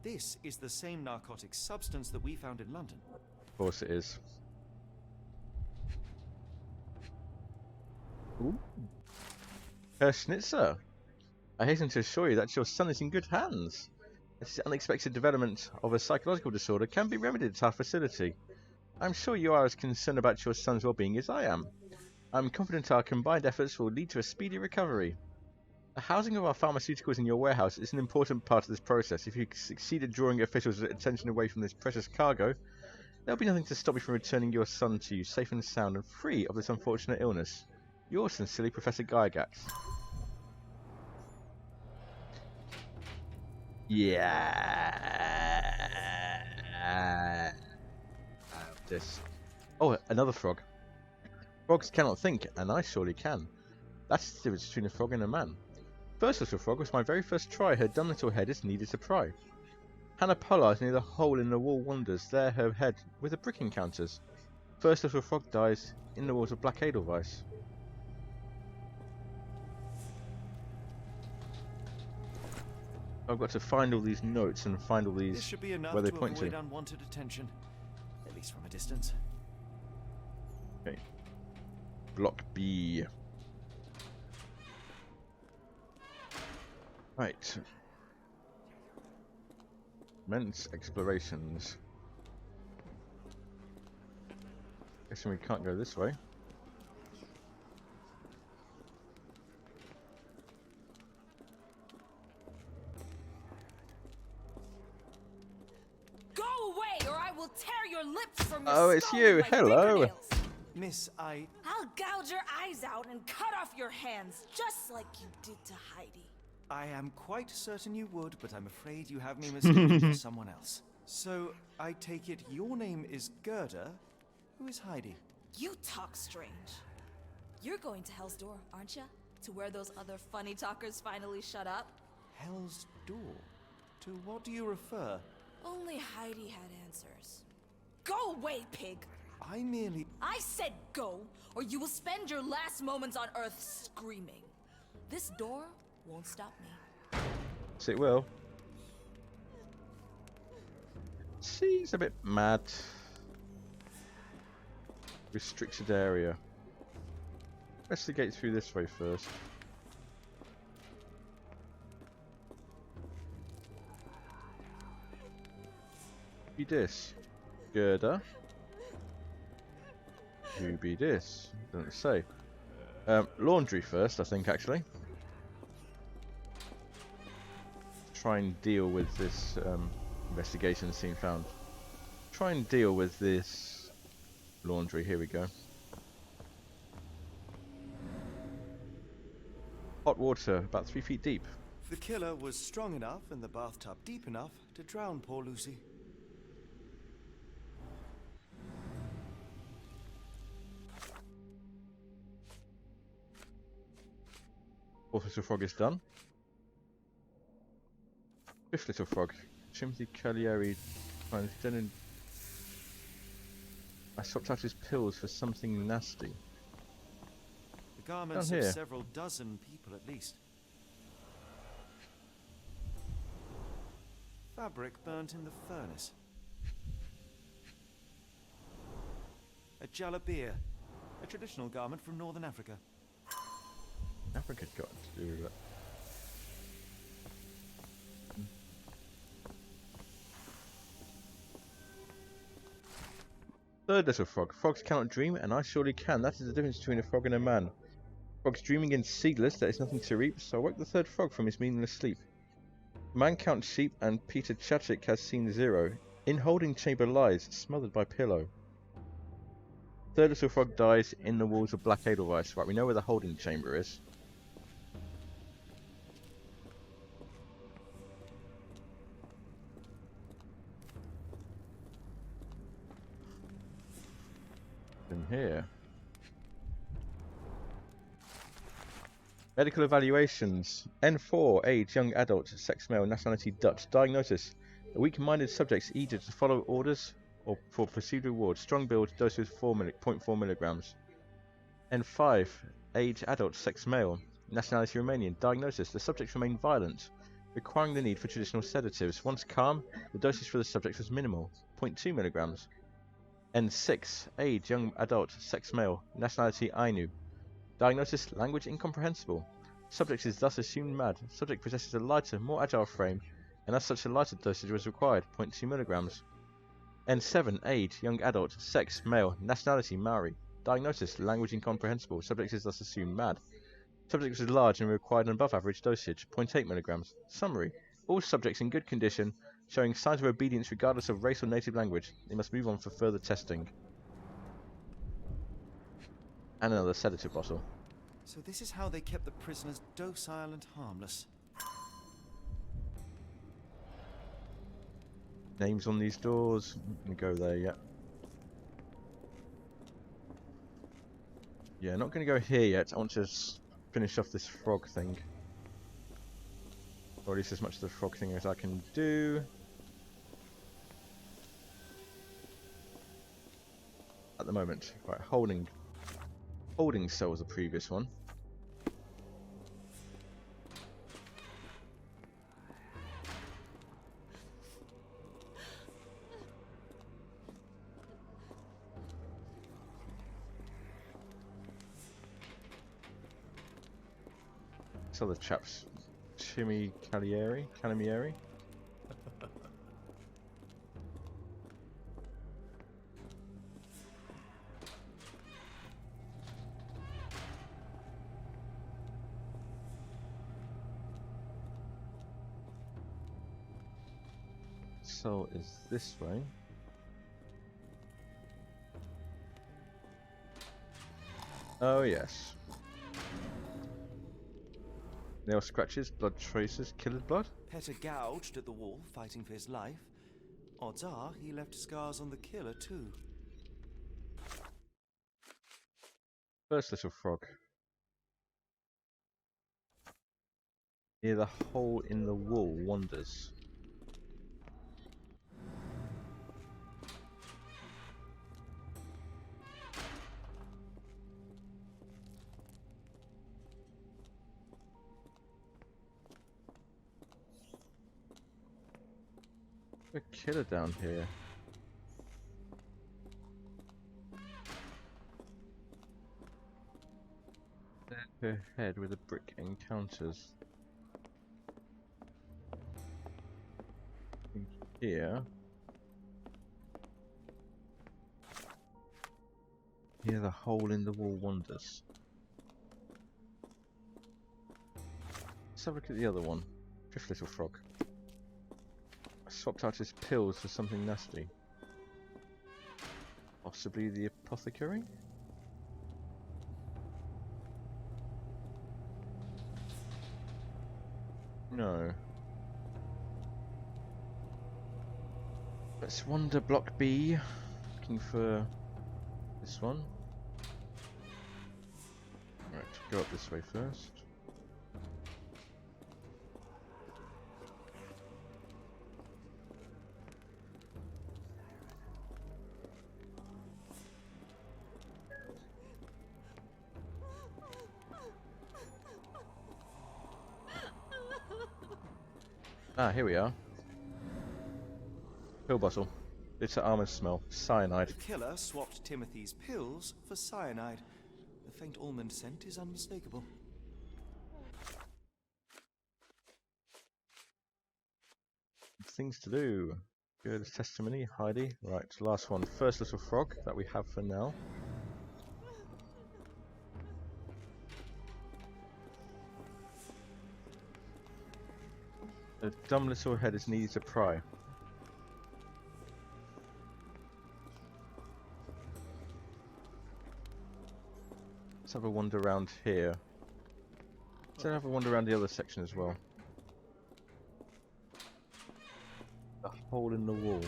This is the same narcotic substance that we found in London. Of course it is. Ooh. Herr Schnitzer, I hasten to assure you that your son is in good hands. This unexpected development of a psychological disorder can be remedied at our facility. I'm sure you are as concerned about your son's well-being as I am. I'm confident our combined efforts will lead to a speedy recovery. The housing of our pharmaceuticals in your warehouse is an important part of this process. If you succeed at drawing officials' attention away from this precious cargo, there'll be nothing to stop you from returning your son to you safe and sound and free of this unfortunate illness. Yours sincerely, Professor Gygax. Yeah. This. Oh, another frog. Frogs cannot think, and I surely can. That's the difference between a frog and a man. First little frog was my very first try. Her dumb little head is needed to pry. Hannah Pollard's near the hole in the wall wanders. There her head with a brick encounters. First little frog dies in the walls of Black Edelweiss. I've got to find all these notes and find all these This should be enough where they to point avoid to. unwanted attention, at least from a distance. Okay. Block B. Right. Immense explorations. Guessing we can't go this way. Go away, or I will tear your lips from your Oh, it's skull you. with my Hello. fingernails. Miss, I'll gouge your eyes out and cut off your hands, just like you did to Heidi. I am quite certain you would, but I'm afraid you have me mistaken for someone else. So, I take it your name is Gerda. Who is Heidi? You talk strange. You're going to Hell's Door, aren't you? To where those other funny talkers finally shut up? Hell's Door? To what do you refer? Only Heidi had answers. Go away, pig! I merely... I said go, or you will spend your last moments on Earth screaming. This door won't stop me. Yes, it will. She's a bit mad. Restricted area. Investigate through this way first. Be this. Gerda. Who be this? Doesn't say. Laundry first, I think, actually. Try and deal with this investigation scene found. Try and deal with this laundry. Here we go. Hot water, about 3 feet deep. The killer was strong enough and the bathtub deep enough to drown poor Lucy. Fourth little frog is done. Fifth little frog. Timothy Cagliari finds dead in... I swapped out his pills for something nasty. The garments Down of here. several dozen people at least. Fabric burnt in the furnace. A jalabia, a traditional garment from northern Africa. Africa got to do with it. Third little frog. Frogs cannot dream, and I surely can. That is the difference between a frog and a man. Frog's dreaming is seedless, there is nothing to reap, so I woke the third frog from his meaningless sleep. Man counts sheep, and Peter Chachik has seen 0. In holding chamber lies, smothered by pillow. Third little frog dies in the walls of Black Edelweiss. Right, we know where the holding chamber is. In here. Medical evaluations. N4, age, young adult, sex male, nationality Dutch. Diagnosis. A weak-minded subject eager to follow orders or for perceived reward. Strong build, dose with 0.4 milligrams. N5, age, adult, sex male, nationality Romanian. Diagnosis. The subject remained violent, requiring the need for traditional sedatives. Once calm, the dosage for the subject was minimal, 0.2 milligrams. N6, age, young adult, sex male, nationality Ainu. Diagnosis, language incomprehensible. Subject is thus assumed mad. Subject possesses a lighter, more agile frame, and as such a lighter dosage was required, 0.2 milligrams. N7, age, young adult, sex, male, nationality Maori. Diagnosis, language incomprehensible. Subject is thus assumed mad. Subject was large and required an above average dosage, 0.8 milligrams. Summary, all subjects in good condition, showing signs of obedience regardless of race or native language. They must move on for further testing. And another sedative bottle. So this is how they kept the prisoners docile and harmless. Names on these doors. Let me go there yet. Yeah, not going to go here yet. I want to finish off this frog thing. Or at least as much of the frog thing as I can do. At the moment. Right, holding cell was the previous one. This other chap's Kimihia. So is this way. Oh yes. Nail scratches, blood traces, killer's blood? Petter gouged at the wall, fighting for his life. Odds are he left scars on the killer too. First little frog. Near the hole in the wall wanders. A killer down here. Her head with a brick encounters. Here. Here the hole in the wall wanders. Let's have a look at the other one. Fifth little frog. I swapped out his pills for something nasty. Possibly the apothecary? No. Let's wander block B. Looking for this one. Right, go up this way first. Ah, here we are. Pill bottle. It's an armor smell. Cyanide. The killer swapped Timothy's pills for cyanide. The faint almond scent is unmistakable. Things to do. Good testimony, Heidi. Right, last one. First little frog that we have for now. The dumb little head is needed to pry. Let's have a wander around here. Let's have a wander around the other section as well. A hole in the wall.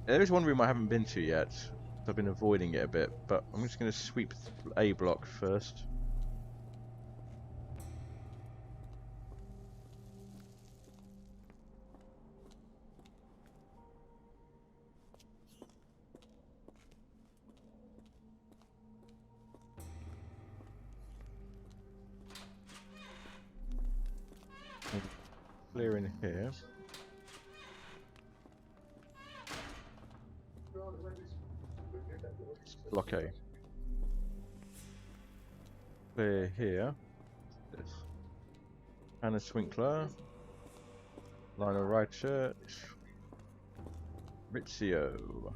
There is one room I haven't been to yet. So I've been avoiding it a bit, but I'm just going to sweep A block first. Clear in here. Block A. Clear here. This. Anna Swinkler. Lionel Reichert. Rizzio.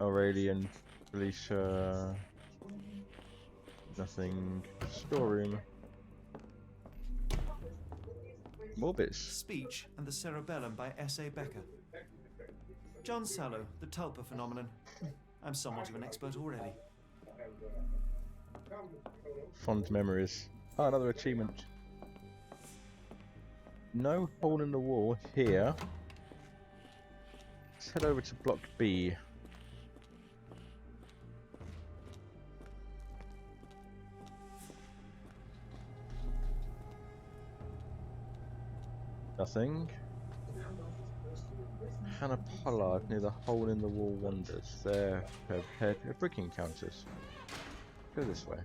Aurelian. Felicia. Nothing. Storeroom. More bits. Speech and the Cerebellum by S.A. Becker. John Sallow, the Tulpa phenomenon. I'm somewhat of an expert already. Fond memories. Ah, another achievement. No hole in the wall here. Let's head over to block B. Nothing. Hannah Pollard near the hole in the wall wanders. There, her brick encounters. Go this way.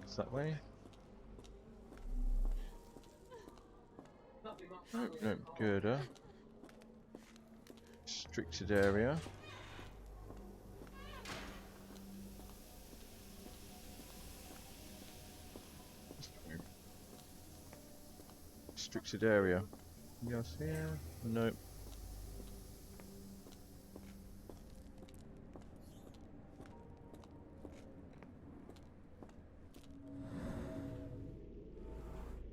It's that way. No, good. Restricted area. Restricted area. Anything else here? Nope.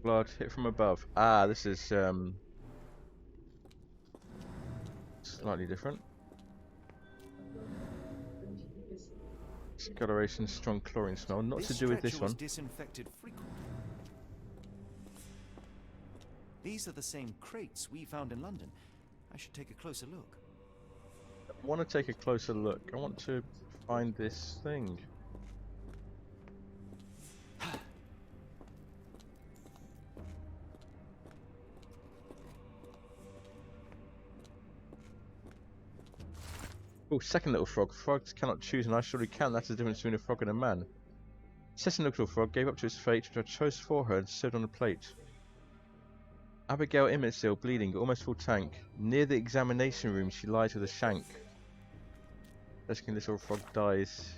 Blood hit from above. Ah, this is slightly different. Discoloration, strong chlorine smell. Not to do with this one. Disinfected frequently. These are the same crates we found in London. I should take a closer look. I want to take a closer look. I want to find this thing. Oh, second little frog. Frogs cannot choose, and I surely can. That's the difference between a frog and a man. Second little frog gave up to his fate, which I chose for her and served on a plate. Abigail Immetsdale, bleeding, almost full tank. Near the examination room, she lies with a shank. Second little frog dies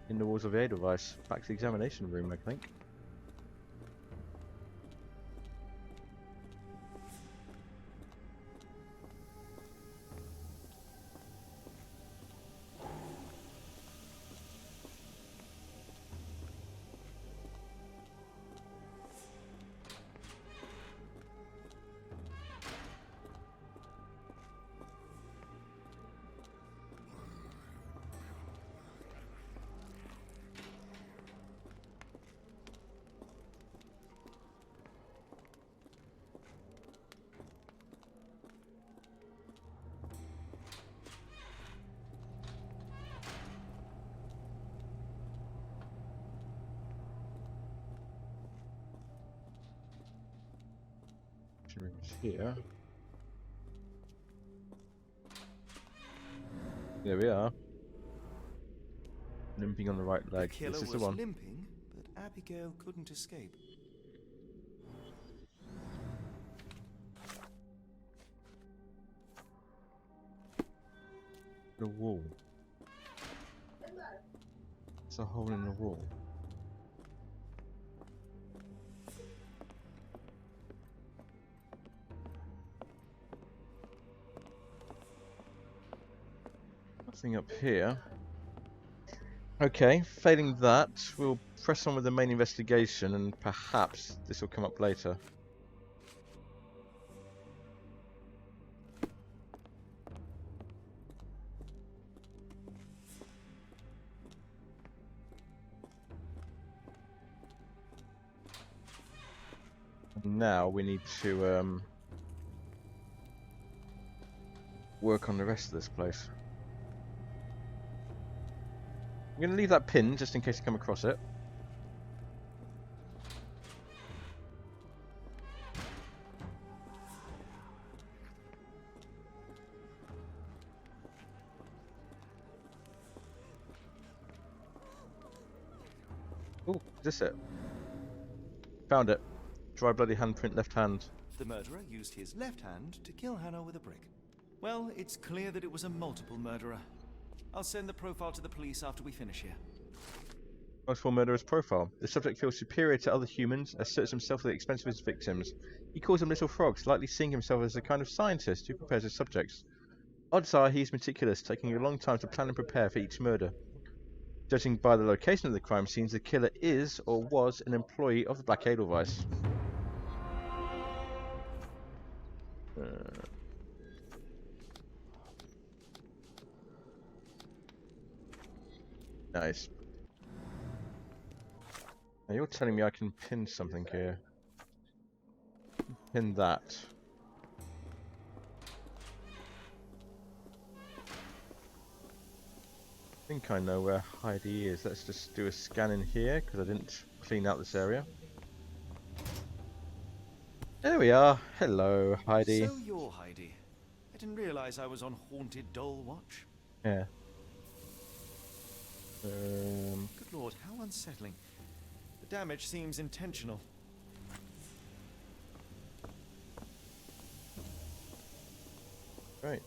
in the walls of the Edelweiss. Back to the examination room, I think. Waiting rooms here. There we are. Limping on the right leg. The killer This is was the one. limping, but Abigail couldn't escape. The wall. It's a hole in the wall. Nothing up here. Okay, failing that, we'll press on with the main investigation and perhaps this will come up later. Now we need to work on the rest of this place. I'm going to leave that pin just in case you come across it. Oh, is this it? Found it. Dry bloody handprint, left hand. The murderer used his left hand to kill Hannah with a brick. Well, it's clear that it was a multiple murderer. I'll send the profile to the police after we finish here. Multiple murderer's profile. The subject feels superior to other humans, asserts himself at the expense of his victims. He calls them little frogs, likely seeing himself as a kind of scientist who prepares his subjects. Odds are he's meticulous, taking a long time to plan and prepare for each murder. Judging by the location of the crime scenes, the killer is or was an employee of the Black Edelweiss. Nice. Now you're telling me I can pin something here. Pin that. I think I know where Heidi is. Let's just do a scan in here because I didn't clean out this area. There we are. Hello, Heidi. So you're Heidi. I didn't realize I was on Haunted Doll Watch. Yeah. Good lord, how unsettling. The damage seems intentional. Right.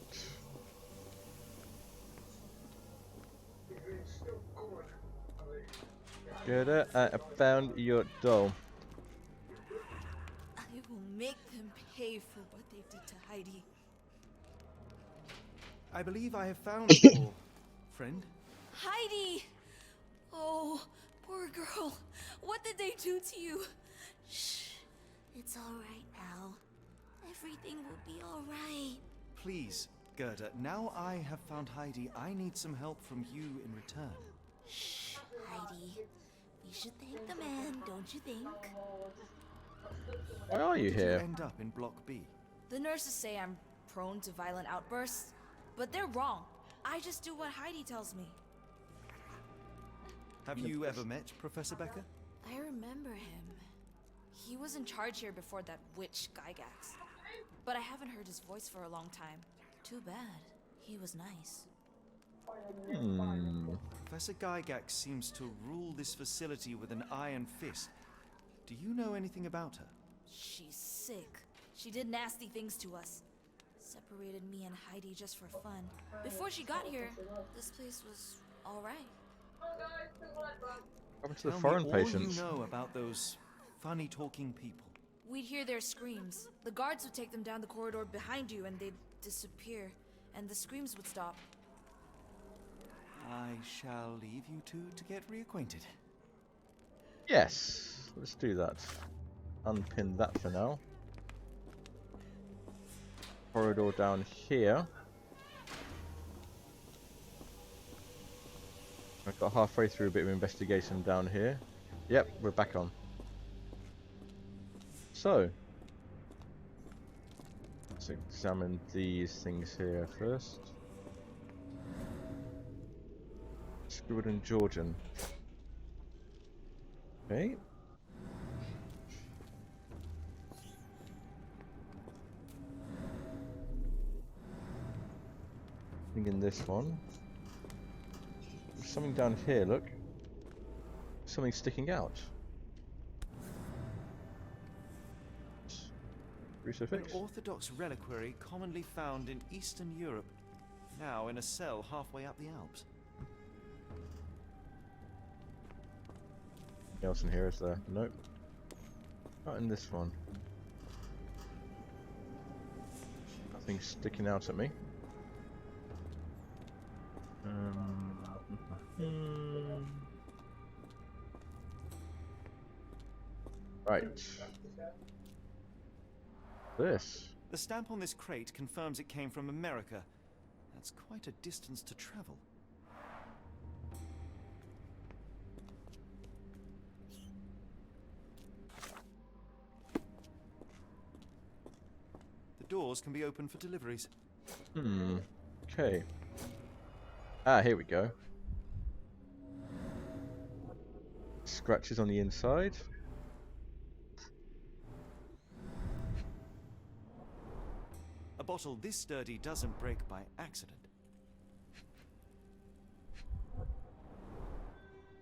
Good. I found your doll. I will make them pay for what they did to Heidi. I believe I have found your friend. Heidi! Oh, poor girl. What did they do to you? Shh. It's all right now. Everything will be all right. Please, Gerda, now I have found Heidi, I need some help from you in return. Shh, Heidi. We should thank the man, don't you think? Why are you Did here? you end up in Block B? The nurses say I'm prone to violent outbursts, but they're wrong. I just do what Heidi tells me. Have you ever met Professor Becker? I remember him. He was in charge here before that witch Gygax. But I haven't heard his voice for a long time. Too bad. He was nice. Professor Gygax seems to rule this facility with an iron fist. Do you know anything about her? She's sick. She did nasty things to us. Separated me and Heidi just for fun. Before she got here, this place was all right. What happened to the Tell foreign me patients? all you know about those funny talking people. We'd hear their screams. The guards would take them down the corridor behind you and they'd disappear. And the screams would stop. I shall leave you two to get reacquainted. Yes, let's do that. Unpin that for now. Corridor down here. I got halfway through a bit of investigation down here. Yep, we're back on. So, let's examine these things here first. Squid and Georgian. Okay. Nothing in this one. There's something down here, look. Something sticking out. Crucifix? An Orthodox reliquary commonly found in Eastern Europe, now in a cell halfway up the Alps. Anything else in here, is there? Nope. Not in this one. Nothing sticking out at me. Right. This. The stamp on this crate confirms it came from America. That's quite a distance to travel. The doors can be opened for deliveries. Okay. Ah, here we go. Scratches on the inside. A bottle this sturdy doesn't break by accident.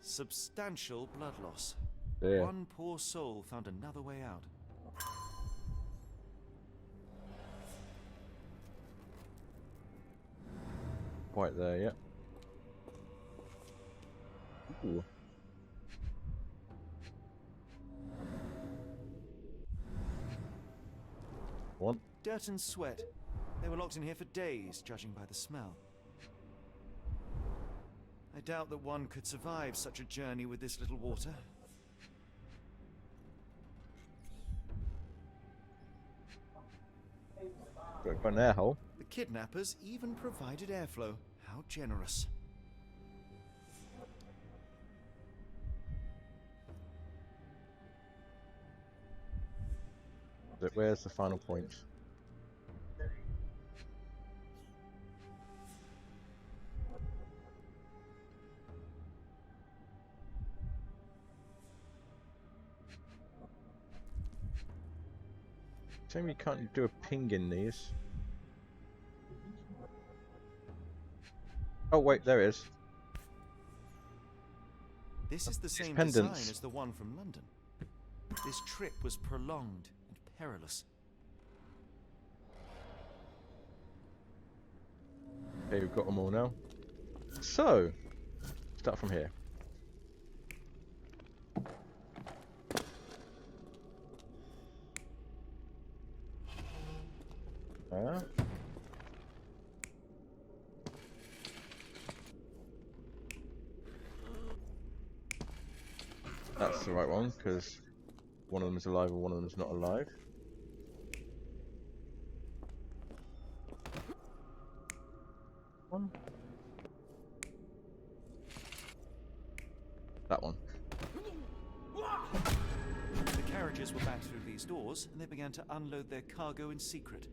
Substantial blood loss. Yeah. One poor soul found another way out. Quite there yet. Ooh. One. Dirt and sweat. They were locked in here for days, judging by the smell. I doubt that one could survive such a journey with this little water. Got an air hole. The kidnappers even provided airflow. How generous. Where's the final point? Shame you can't do a ping in these. Oh wait, there it is. This is the same pendants. design as the one from London. This trip was prolonged and perilous. Okay, we've got them all now. So, start from here. That's the right one, because one of them is alive and one of them is not alive. One. That one. The carriages were back through these doors, and they began to unload their cargo in secret.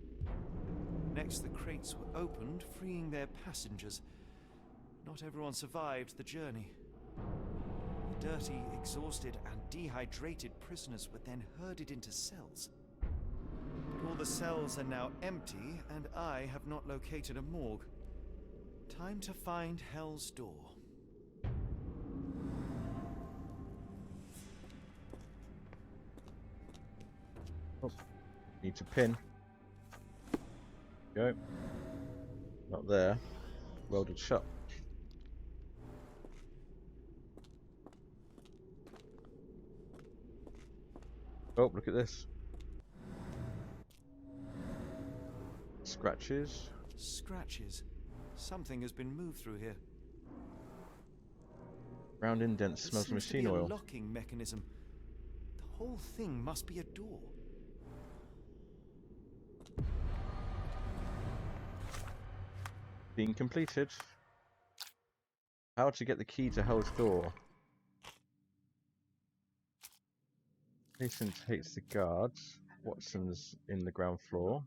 Next, the crates were opened, freeing their passengers. Not everyone survived the journey. The dirty, exhausted, and dehydrated prisoners were then herded into cells. But all the cells are now empty, and I have not located a morgue. Time to find Hell's Door. Oh, need to pin. Go. Not there. Welded shut. Oh, look at this. Scratches. Scratches. Something has been moved through here. Round indent smells of There seems to be machine a oil. locking mechanism. The whole thing must be a door. Being completed. How to get the key to Hell's Door. Patient hates the guards. Watson's in the ground floor.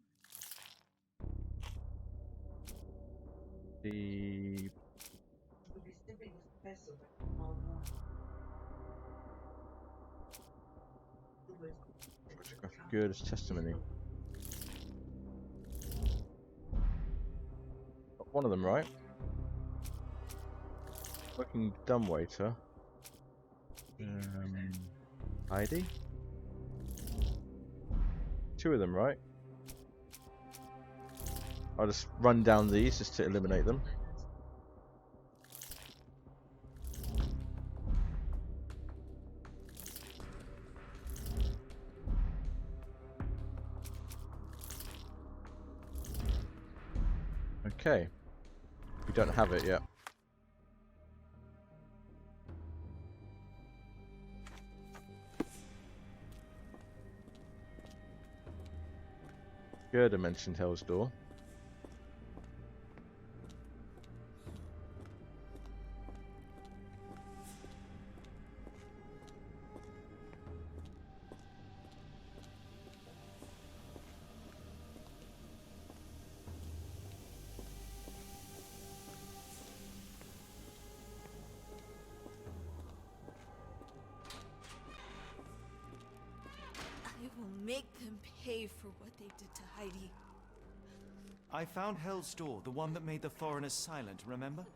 The photographic good as testimony. One of them, right? Working dumbwaiter. Heidi? Two of them, right? I'll just run down these just to eliminate them. Okay. We don't have it yet. Gerda mentioned Hell's Door. I will make them pay for what they did to Heidi. I found Hell's Door, the one that made the foreigners silent, remember?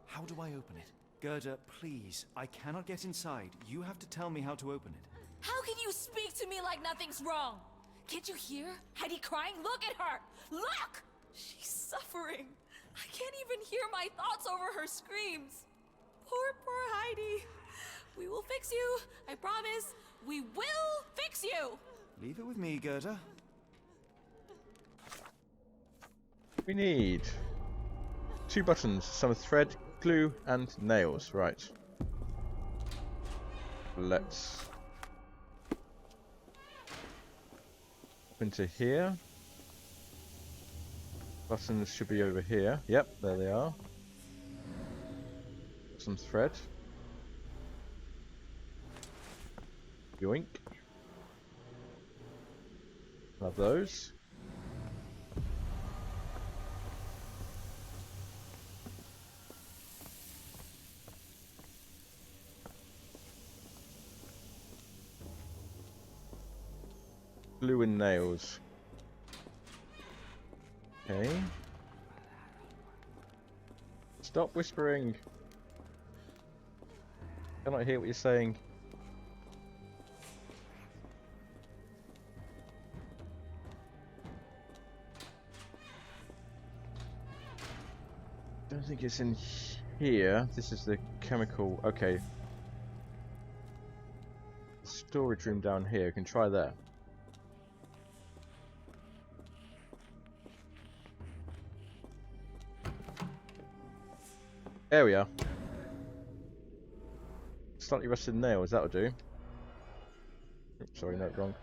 How do I open it? Gerda, please. I cannot get inside. You have to tell me how to open it. How can you speak to me like nothing's wrong? Can't you hear Heidi crying? Look at her! Look! She's suffering. I can't even hear my thoughts over her screams. Poor Heidi. We will fix you. I promise. We will fix you. Leave it with me, Gerda. We need 2 buttons, some thread, glue, and nails. Right. Let's up into here. Buttons should be over here. Yep, there they are. Some thread. Yoink. Love those. Glue and nails. Okay. Stop whispering. Cannot hear what you're saying. Don't think it's in here. This is the chemical. Okay. Storage room down here. Can try there. There we are. Slightly rusted nails, that'll do. Oops, sorry, no, wrong.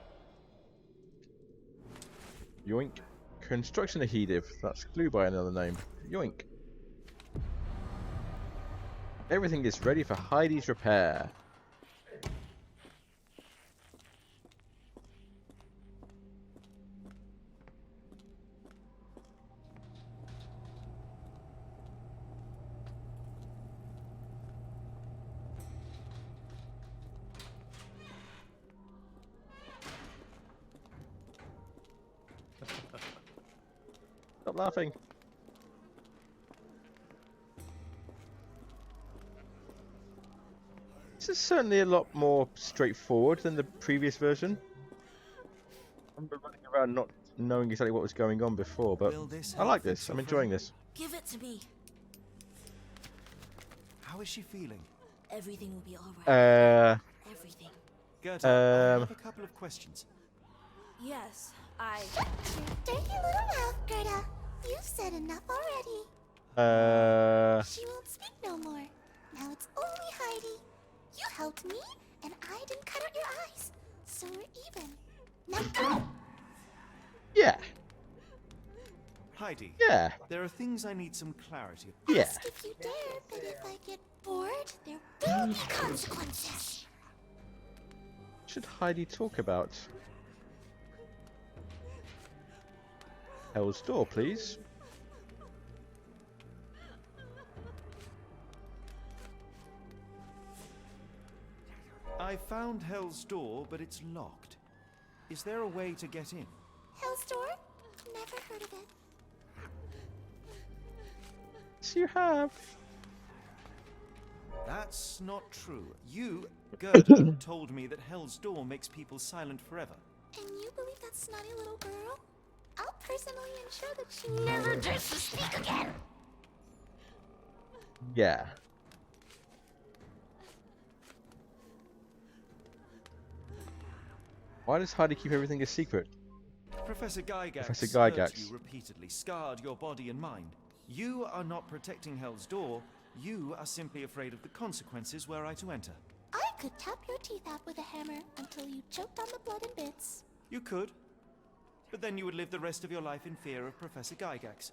Yoink. Construction adhesive. That's glue by another name. Yoink. Everything is ready for Heidi's repair. Stop laughing. This is certainly a lot more straightforward than the previous version. I remember running around not knowing exactly what was going on before, but I like this. I'm enjoying this. Give it to me. How is she feeling? Everything will be alright. Everything. Gerda, I have a couple of questions. Yes, Dirty little mouth, Gerda. You've said enough already. She won't speak no more. Now it's only Heidi. You helped me, and I didn't cut out your eyes. So we're even. Now go! Yeah. Heidi. Yeah. There are things I need some clarity. Yeah. Ask if you dare, but if I get bored, there will be consequences. What should Heidi talk about? Hell's Door, please. I found Hell's Door, but it's locked. Is there a way to get in? Hell's Door? Never heard of it. Yes, you have. That's not true. You, Gerda, told me that Hell's Door makes people silent forever. And you believe that snotty little girl? I'll personally ensure that she never dares to speak again! Yeah. Why does Heidi keep everything a secret? Professor Gygax Professor hurt Gygax. you repeatedly, scarred your body and mind. You are not protecting Hell's Door. You are simply afraid of the consequences were I to enter. I could tap your teeth out with a hammer until you choked on the blood in bits. You could. But then you would live the rest of your life in fear of Professor Gygax.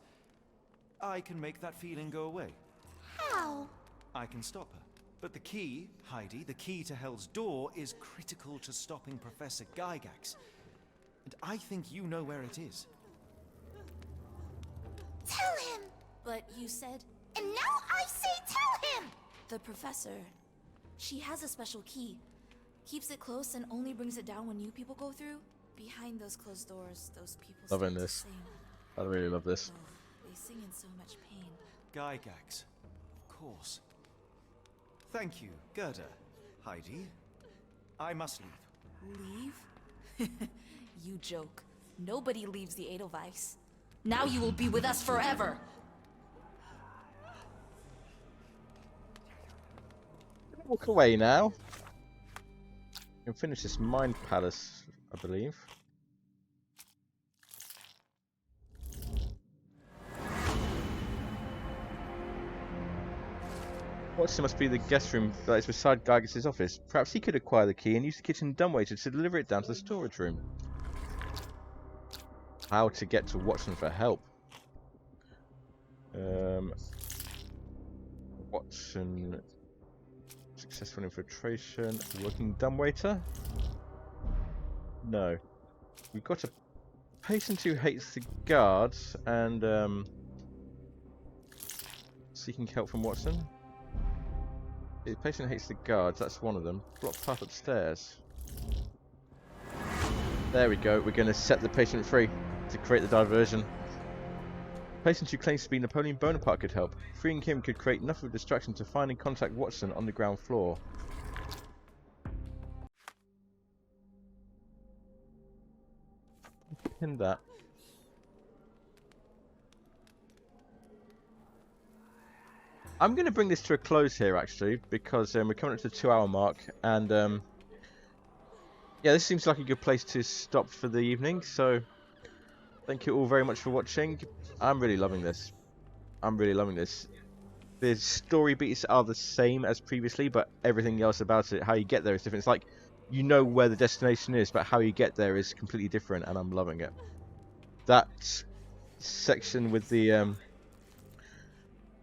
I can make that feeling go away. How? I can stop her. But the key, Heidi, the key to Hell's Door is critical to stopping Professor Gygax. And I think you know where it is. Tell him! But you said... And now I say tell him! The professor... She has a special key. Keeps it close and only brings it down when new people go through. Behind those closed doors, those people Loving start this. to sing. I really love this. Oh, they sing in so much pain. Gygax. Of course. Thank you, Gerda. Heidi. I must leave. Leave? You joke. Nobody leaves the Edelweiss. Now you will be with us forever! Walk away now. We can finish this Mind Palace, I believe. Watson must be the guest room that is beside Gygax's office. Perhaps he could acquire the key and use the kitchen dumbwaiter to deliver it down to the storage room. How to get to Watson for help. Watson... Successful infiltration. Working dumbwaiter? No. We've got a patient who hates the guards and seeking help from Watson. The patient hates the guards, that's one of them. Block path upstairs. There we go, we're going to set the patient free to create the diversion. Patient who claims to be Napoleon Bonaparte could help. Freeing him could create enough of a distraction to find and contact Watson on the ground floor. Pin that. I'm going to bring this to a close here actually, because we're coming up to the 2-hour mark, and yeah, this seems like a good place to stop for the evening, so thank you all very much for watching. I'm really loving this. I'm really loving this. The story beats are the same as previously, but everything else about it, how you get there is different. It's like, you know where the destination is, but how you get there is completely different, and I'm loving it. That section with the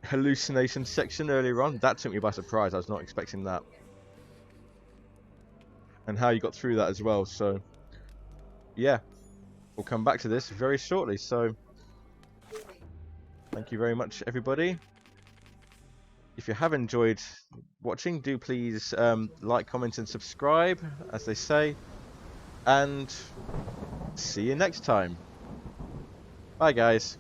hallucination section earlier on, that took me by surprise. I was not expecting that. And how you got through that as well, so yeah. We'll come back to this very shortly, so thank you very much everybody. If you have enjoyed watching, do please like, comment and subscribe, as they say, and see you next time. Bye guys.